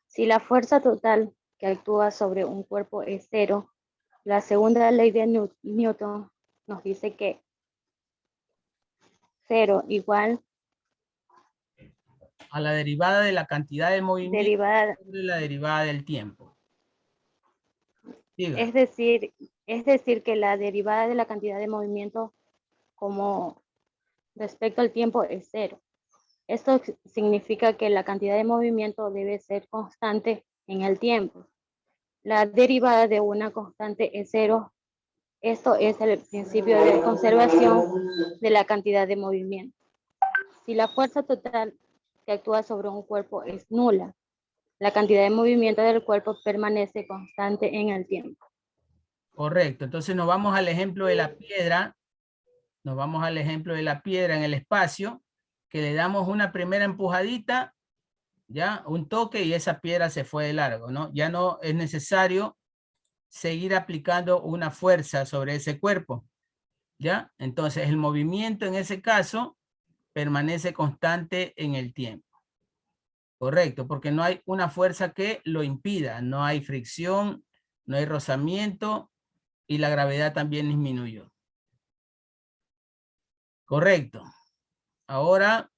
Si la fuerza total que actúa sobre un cuerpo es cero, la segunda ley de Newton nos dice que cero igual a la derivada de la cantidad de movimiento sobre la derivada del tiempo. Es decir que la derivada de la cantidad de movimiento como respecto al tiempo es cero. Esto significa que la cantidad de movimiento debe ser constante en el tiempo. La derivada de una constante es cero. Esto es el principio de conservación de la cantidad de movimiento. Si la fuerza total que actúa sobre un cuerpo es nula, la cantidad de movimiento del cuerpo permanece constante en el tiempo. Correcto. Entonces nos vamos al ejemplo de la piedra. Nos vamos al ejemplo de la piedra en el espacio, que le damos una primera empujadita, ya, un toque y esa piedra se fue de largo, ¿no? Ya no es necesario seguir aplicando una fuerza sobre ese cuerpo, ¿ya? Entonces el movimiento en ese caso permanece constante en el tiempo. Correcto, porque no hay una fuerza que lo impida, no hay fricción, no hay rozamiento y la gravedad también disminuyó. Correcto. Ahora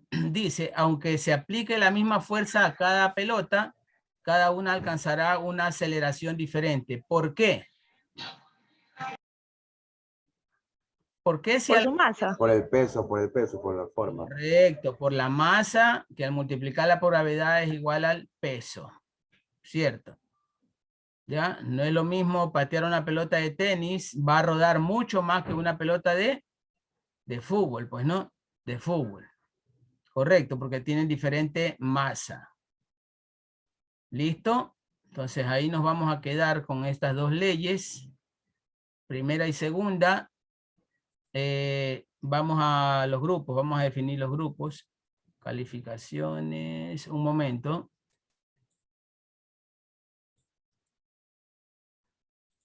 dice, aunque se aplique la misma fuerza a cada pelota, cada una alcanzará una aceleración diferente. ¿Por qué? ¿Por qué si Por su masa. Por el peso, por la forma. Correcto, por la masa que al multiplicarla por gravedad es igual al peso. ¿Cierto? ¿Ya? No es lo mismo patear una pelota de tenis, va a rodar mucho más que una pelota de fútbol, pues no, de fútbol. Correcto, porque tienen diferente masa. ¿Listo? Entonces ahí nos vamos a quedar con estas dos leyes, primera y segunda. Vamos a los grupos, vamos a definir los grupos. Calificaciones, un momento.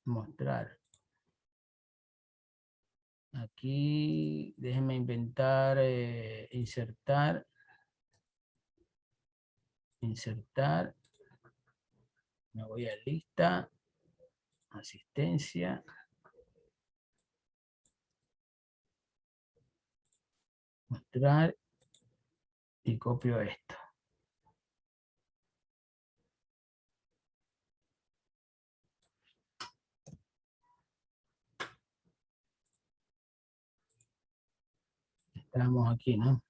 Mostrar. Aquí, déjenme inventar, insertar. Insertar. Me voy a lista. Asistencia. Mostrar. Y copio esto. Estamos aquí, ¿no?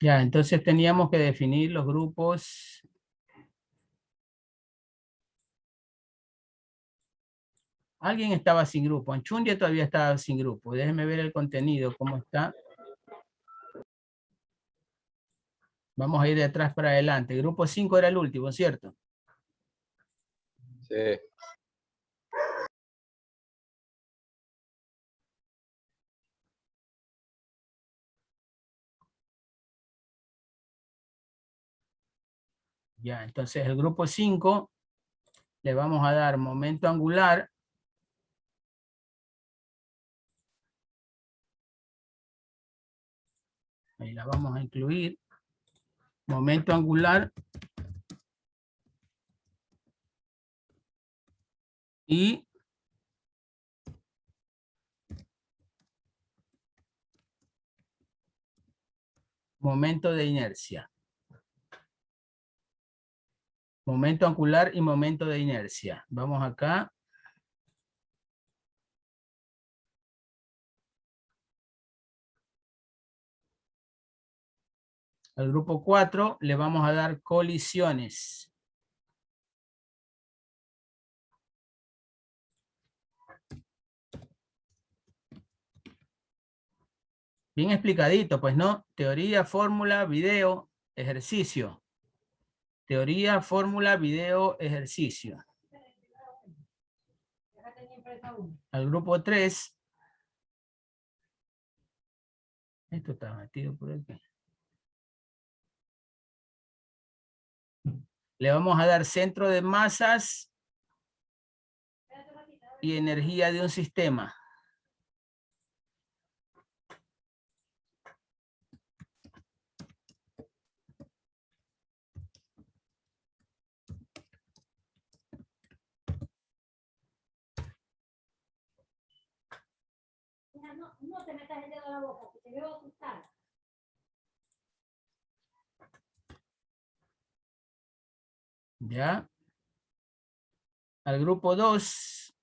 Ya, entonces teníamos que definir los grupos. Alguien estaba sin grupo. Anchundia todavía estaba sin grupo. Déjenme ver el contenido, cómo está. Vamos a ir de atrás para adelante. El grupo 5 era el último, ¿cierto? Sí. Ya, entonces el grupo 5 le vamos a dar momento angular. Ahí la vamos a incluir. Momento angular. Y momento de inercia. Momento angular y momento de inercia. Vamos acá. Al grupo 4 le vamos a dar colisiones. Bien explicadito, pues no. Teoría, fórmula, video, ejercicio. Teoría, fórmula, video, ejercicio. Al grupo 3. Esto está metido por aquí. Le vamos a dar centro de masas y energía de un sistema. No te metas el dedo en la boca, que te veo asustada. ¿Ya? Al grupo 2.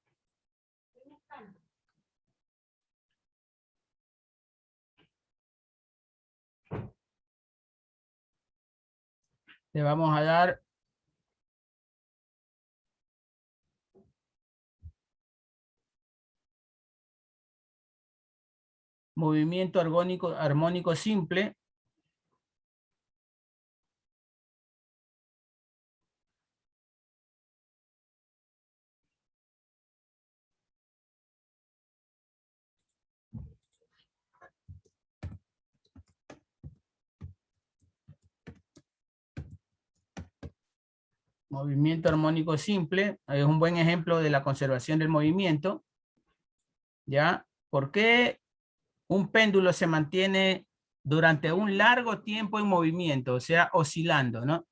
Le vamos a dar movimiento armónico simple. Movimiento armónico simple es un buen ejemplo de la conservación del movimiento. ¿Ya? ¿Por qué un péndulo se mantiene durante un largo tiempo en movimiento? O sea, oscilando, ¿no?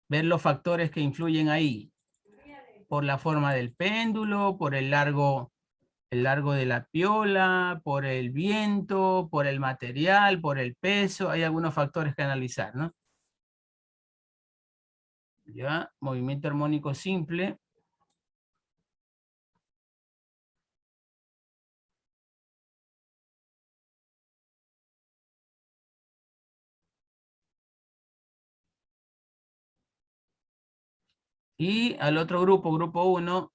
Ver los factores que influyen ahí. Por la forma del péndulo, por el largo de la piola, por el viento, por el material, por el peso. Hay algunos factores que analizar, ¿no? ¿Ya? Movimiento armónico simple. Y al otro grupo, grupo 1,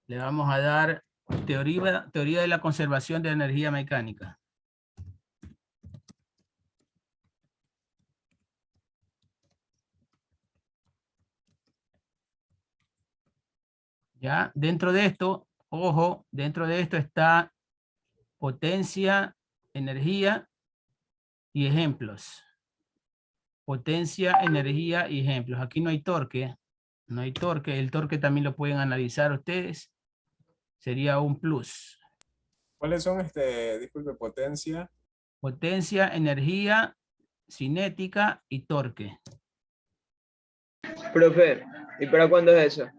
le vamos a dar teoría de la conservación de energía mecánica. ¿Ya? Dentro de esto, ojo, dentro de esto está potencia, energía y ejemplos. Potencia, energía y ejemplos. Aquí no hay torque. No hay torque. El torque también lo pueden analizar ustedes. Sería un plus. ¿Cuáles son, disculpe, potencia? Potencia, energía, cinética y torque. Profe, ¿y para cuándo es eso?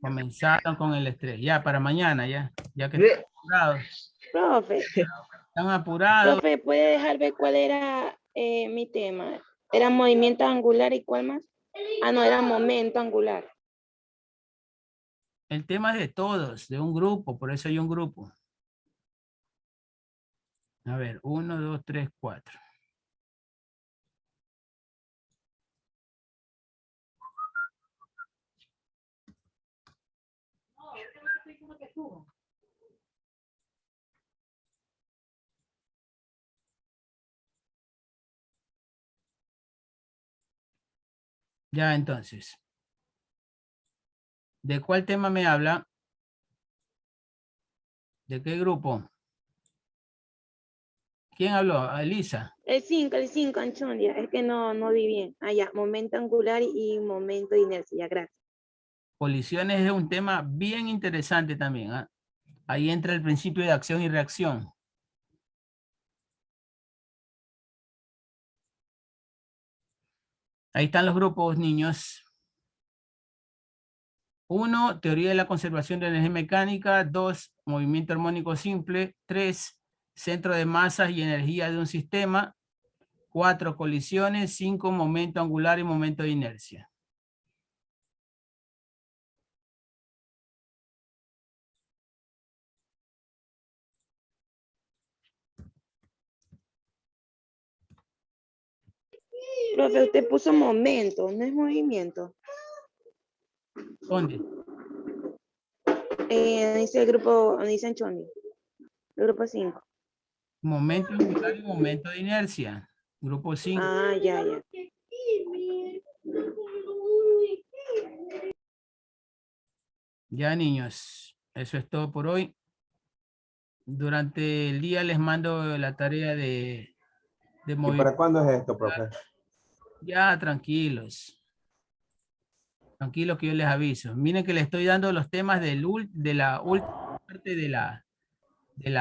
Comenzaron con el estrés. Ya, para mañana, ya. Ya que Ve- están apurados. Profe, Están apurados. profe, ¿puede dejar ver cuál era mi tema? ¿Era movimiento angular y cuál más? Ah, no, era momento angular. El tema es de todos, de un grupo, por eso hay un grupo. A ver, 1, 2, 3, 4. Ya, entonces. ¿De cuál tema me habla? ¿De qué grupo? ¿Quién habló? Elisa. El 5, Anchonia. Es que no vi bien. Ah, ya, momento angular y momento de inercia. Gracias. Colisiones es un tema bien interesante también. ¿Ah? Ahí entra el principio de acción y reacción. Ahí están los grupos, niños. 1, teoría de la conservación de energía mecánica. 2, movimiento armónico simple. 3, centro de masas y energía de un sistema. 4, colisiones. 5, momento angular y momento de inercia. Profe, usted puso momento, no es movimiento. ¿Dónde? Dice el grupo, dice Anchonia. El grupo 5. Momento angular y momento de inercia. Grupo 5. Ah, ya. Ya, niños. Eso es todo por hoy. Durante el día les mando la tarea de ¿Y movimiento. para cuándo es esto, profe? Ya, tranquilos. Tranquilos que yo les aviso. Miren que les estoy dando los temas de la última parte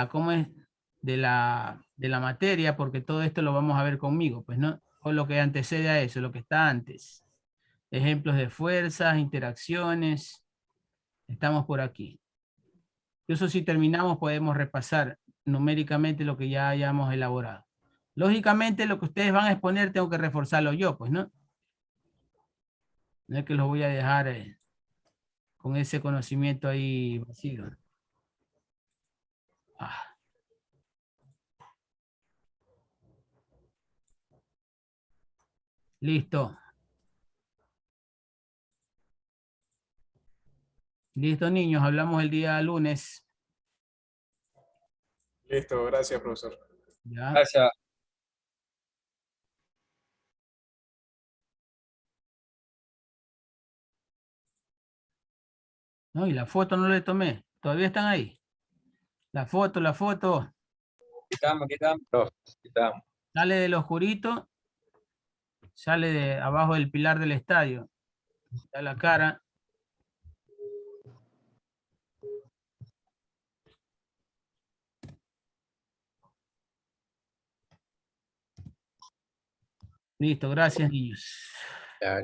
¿cómo es? De la materia, porque todo esto lo vamos a ver conmigo, pues, ¿no? O lo que antecede a eso, lo que está antes. Ejemplos de fuerzas, interacciones. Estamos por aquí. Incluso si terminamos podemos repasar numéricamente lo que ya hayamos elaborado. Lógicamente lo que ustedes van a exponer tengo que reforzarlo yo, pues, ¿no? No es que los voy a dejar con ese conocimiento ahí vacío. Ah. Listo. Listo, niños. Hablamos el día lunes. Listo, gracias, profesor. Ya. Gracias. No, y la foto no le tomé. Todavía están ahí. La foto, la foto. Quitamos, profe, quitamos. Sale del oscurito. Sale de abajo del pilar del estadio. Está la cara. Listo, gracias, niños. Ya,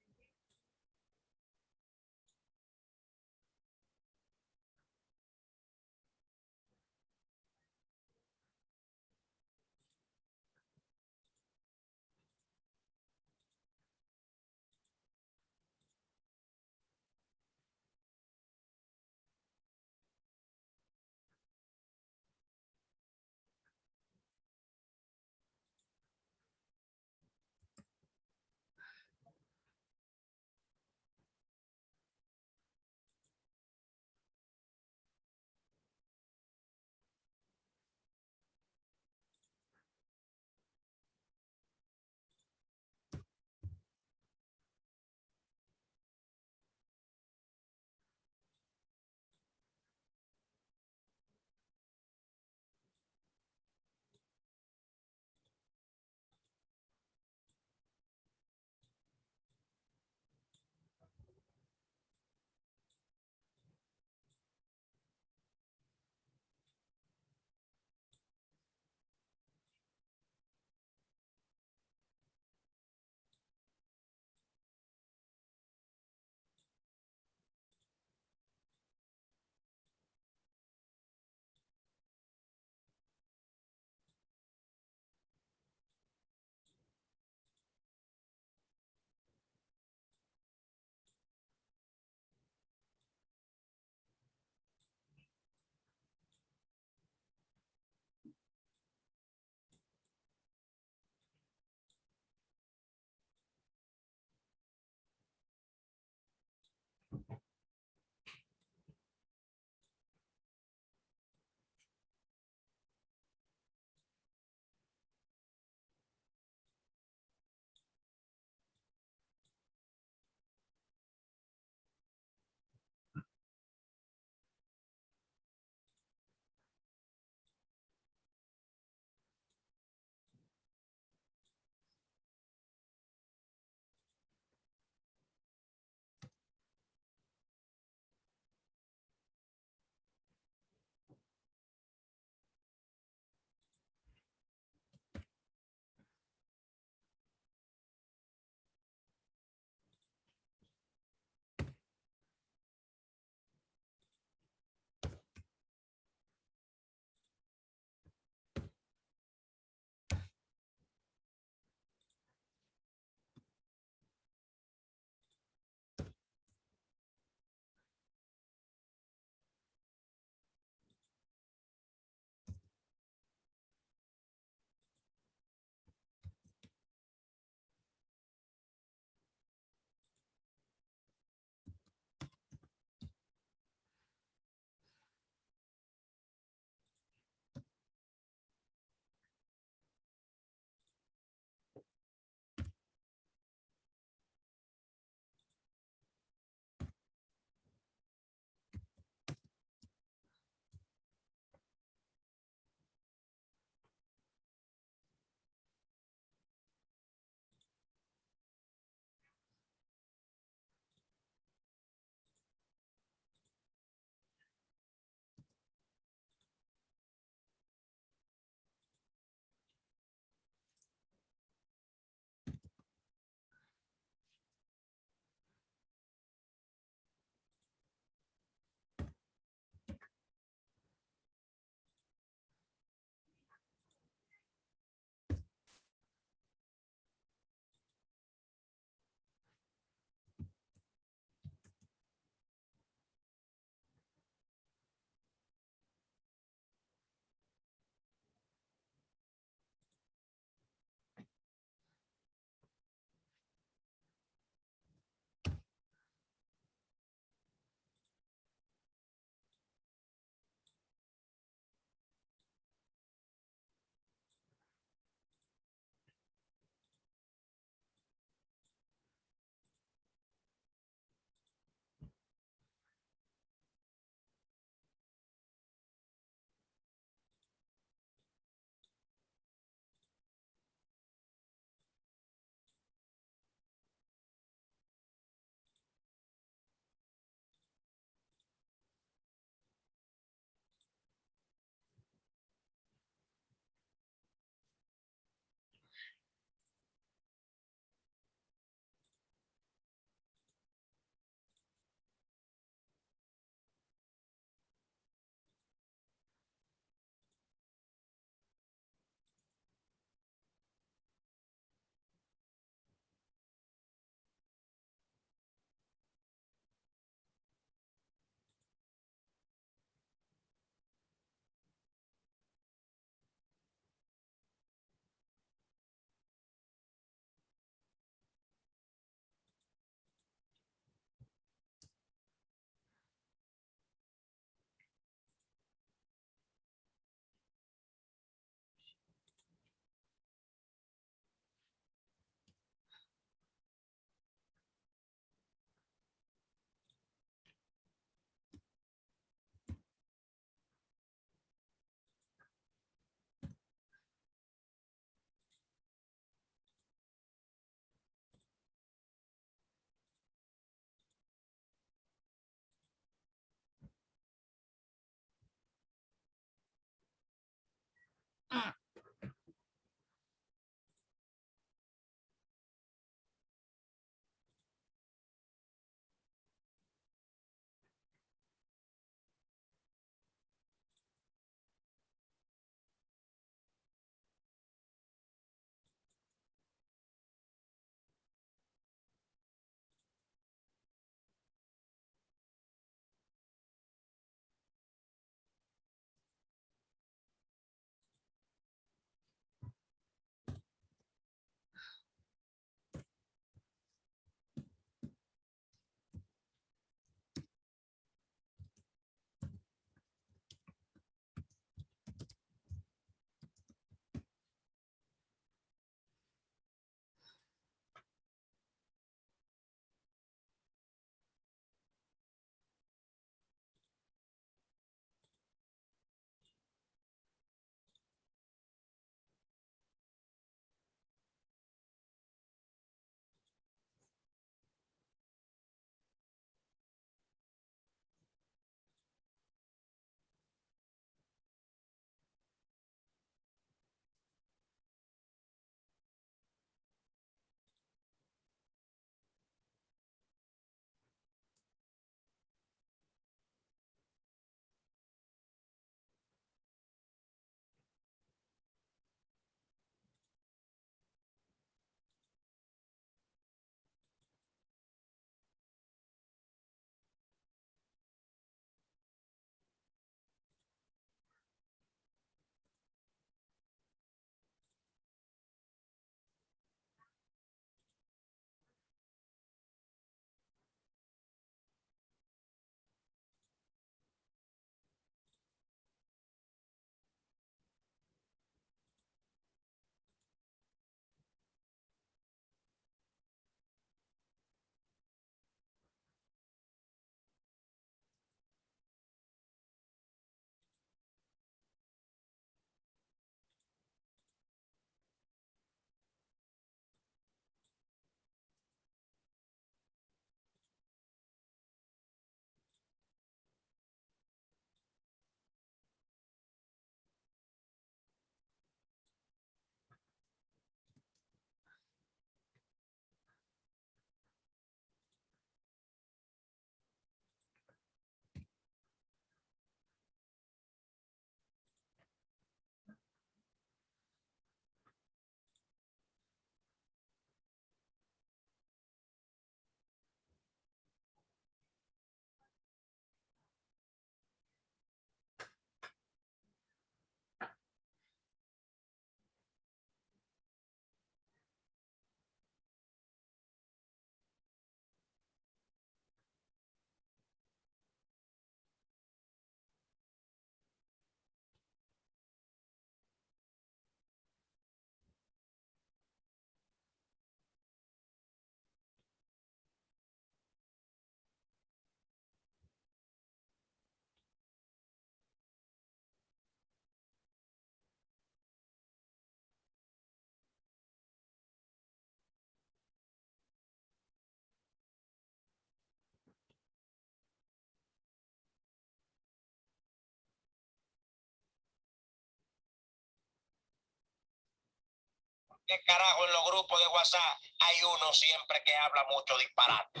¿Qué carajo en los grupos de WhatsApp hay uno siempre que habla mucho disparate?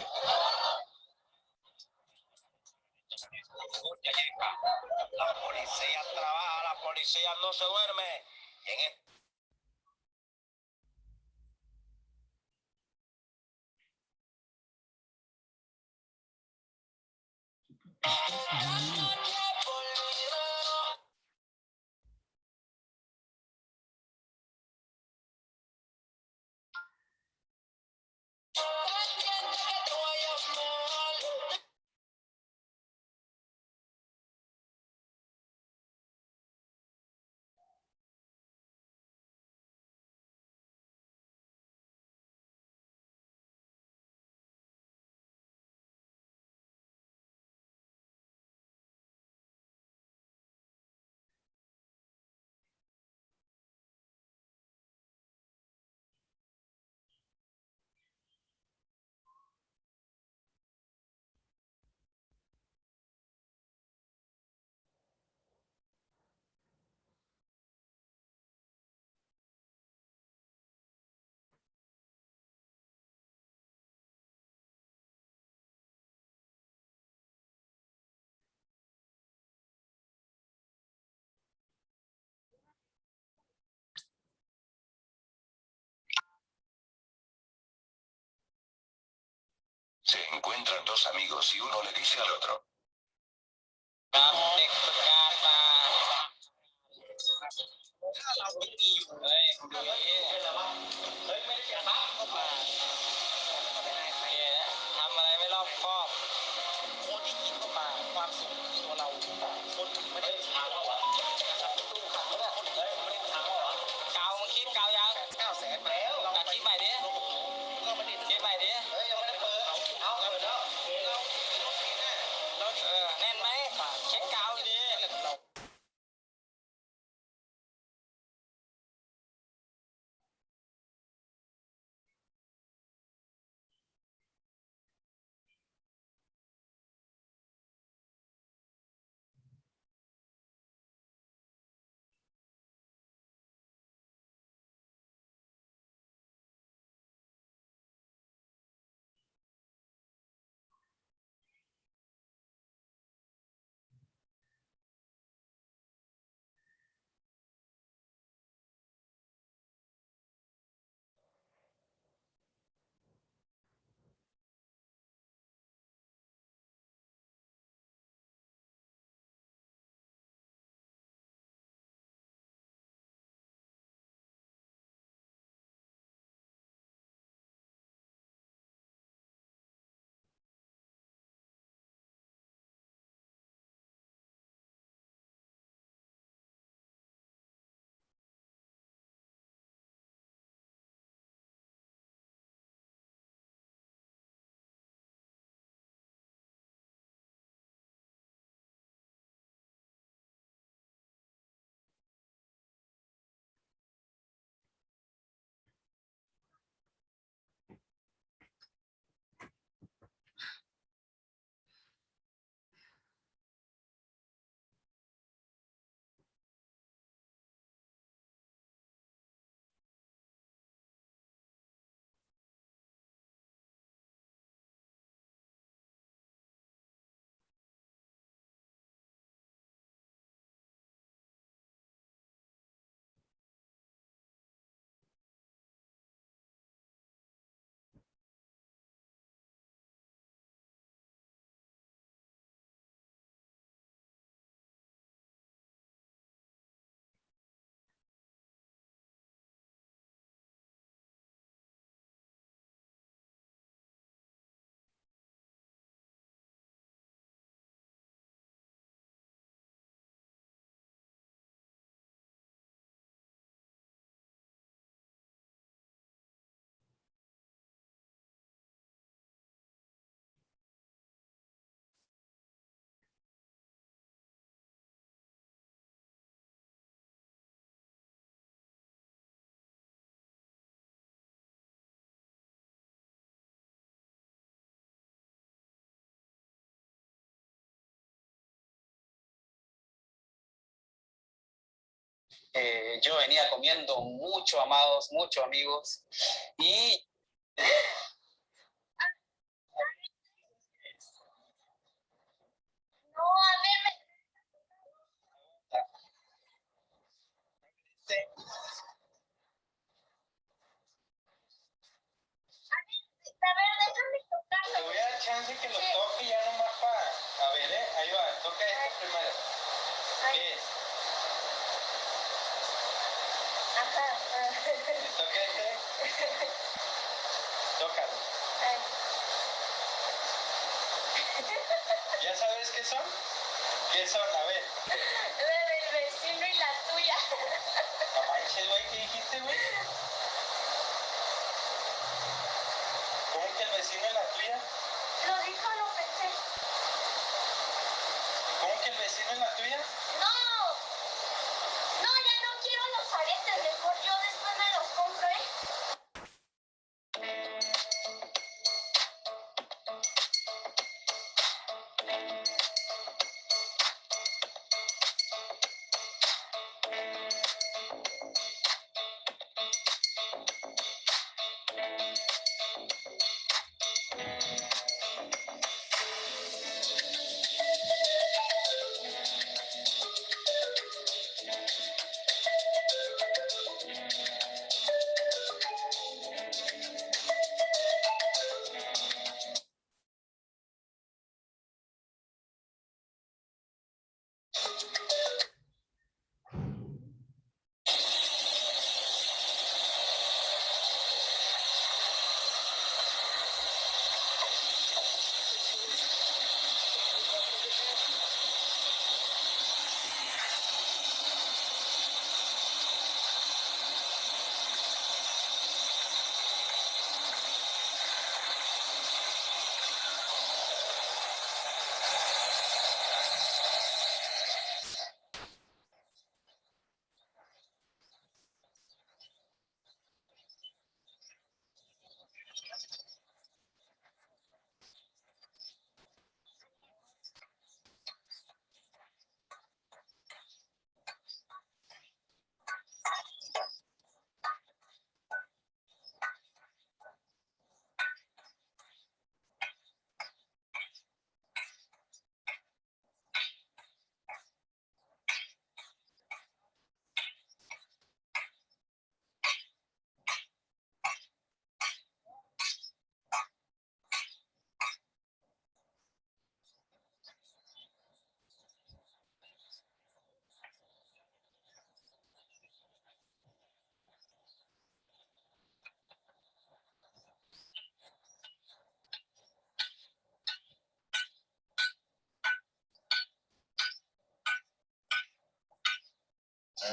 Escucha, Yeca, la policía trabaja, la policía no se duerme. Y en se encuentran dos amigos y uno le dice al otro. Yo venía comiendo mucho, amados, mucho, amigos, y No, a mí me... A ver, déjame tocarlo. te voy a dar chance que lo toque ya nomás para... A ver, ahí va, toca este primero. ¿Qué es? Ajá. ¿Y toca este? Tócalo. ¿Ya sabes qué son? ¿Qué son? A ver. La del vecino y la tuya. No manches, güey, ¿qué dijiste, güey? ¿Cómo que el vecino y la tuya? Lo dijo, lo pensé. ¿Cómo que el vecino y la tuya? No. No, ya no quiero los aretes. Mejor yo después me los compro, ¿eh?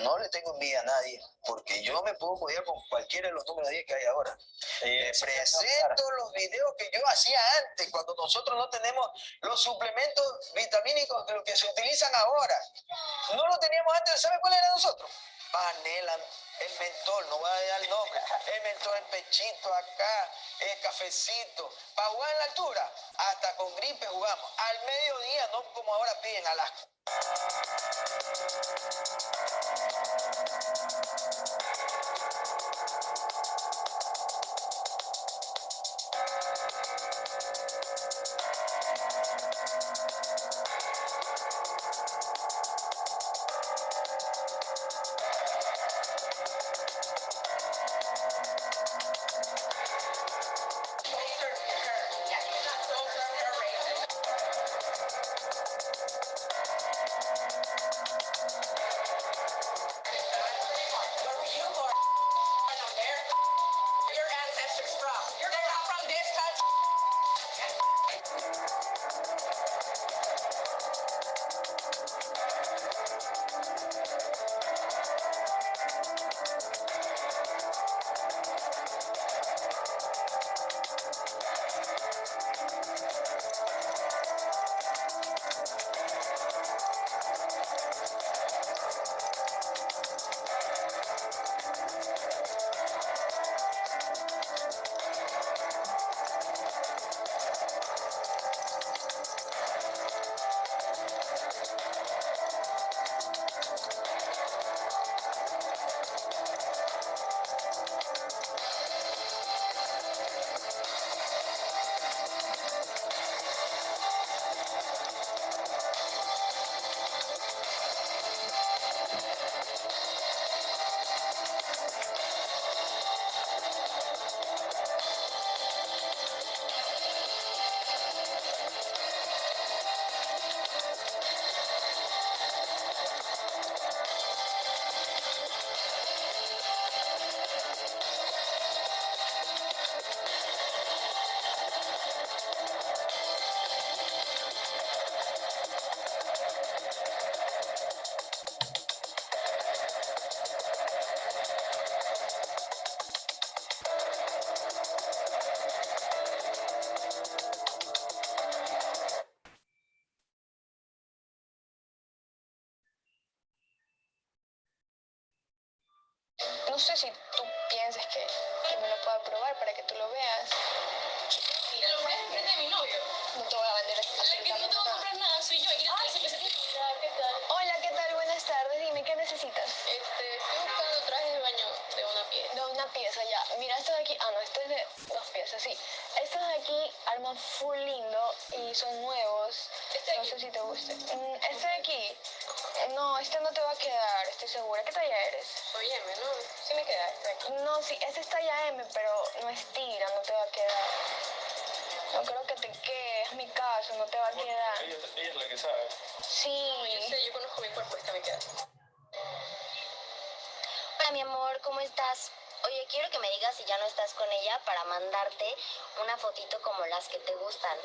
No le tengo envidia a nadie, porque yo me puedo codear con cualquiera de los números 10 que hay ahora. Presento los videos que yo hacía antes, cuando nosotros no tenemos los suplementos vitamínicos que se utilizan ahora. No lo teníamos antes, ¿sabe cuál era de nosotros? Panela, el mentol, no voy a dar el nombre, el mentol, el pechito acá, el cafecito. Para jugar en la altura, hasta con gripe jugamos. Al mediodía, no como ahora piden a las... No sé si tú piensas que me lo pueda probar para que tú lo veas. ¿Te lo pones enfrente de mi novio? No te voy a vender absolutamente nada. No te voy a comprar nada, soy yo. ¿Qué tal? Hola, ¿qué tal? Buenas tardes. Dime, ¿qué necesitas? Estoy buscando trajes de baño de una pieza. De una pieza, ya. Mira, esto de aquí. Ah, no, esto es de 2 piezas, sí. Estos de aquí arman full lindo y son nuevos. No sé si te guste. Este de aquí. No, este no te va a quedar, estoy segura. ¿Qué talla eres? Soy M, ¿no? Sí me queda este de aquí. No, sí, este es talla M, pero no es tira, no te va a quedar. No creo que te quede, es mi caso, no te va a quedar. Ella es la que sabe. Sí. No, yo sé, yo conozco mi cuerpo, esta me queda. Hola, mi amor, ¿cómo estás? Oye, quiero que me digas si ya no estás con ella para mandarte una fotito como las que te gustan.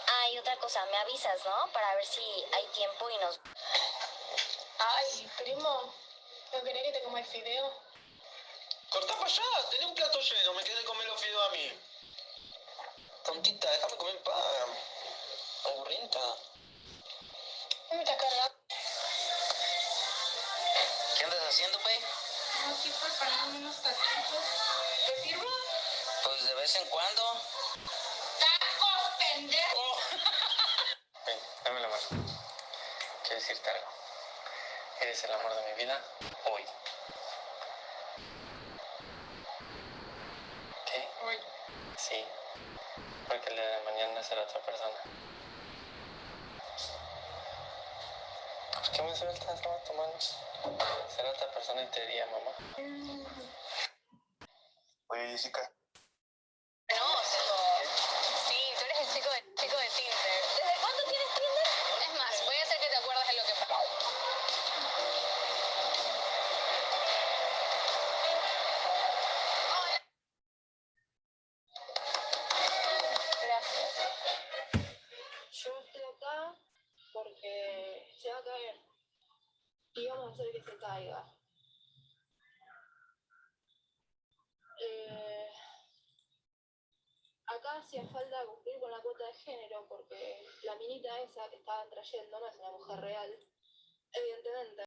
Ah, y otra cosa, me avisas, ¿no? Para ver si hay tiempo y nos... Ay, primo, ¿no querés que te coma el fideo? Cortá para allá, tenés un plato lleno, me quedé comer los fideos a mí. Tontita, déjame comer en paz. Aburrienta. ¿No me estás cargando? ¿Qué andas haciendo, pe? Aquí preparando unos taquitos. ¿Te sirvo? Pues de vez en cuando. ¡Tacos, pendejo! Ven, dame la mano. Quiero decirte algo. Eres el amor de mi vida hoy. ¿Qué? Hoy. Sí. Porque el día de mañana será otra persona. ¿Por qué me sueltas tu mano? Será otra persona y te diría, mamá. Oye, Jessica. No, sí, tú eres el chico de Tinder. ¿Desde cuándo tienes Tinder? Es más, voy a hacer que te acuerdes de lo que pasó. Gracias. Yo estoy acá porque se va a caer. Y vamos a hacer que se caiga. Acá hacía falta cumplir con la cuota de género porque la minita esa que estaban trayendo no es una mujer real, evidentemente.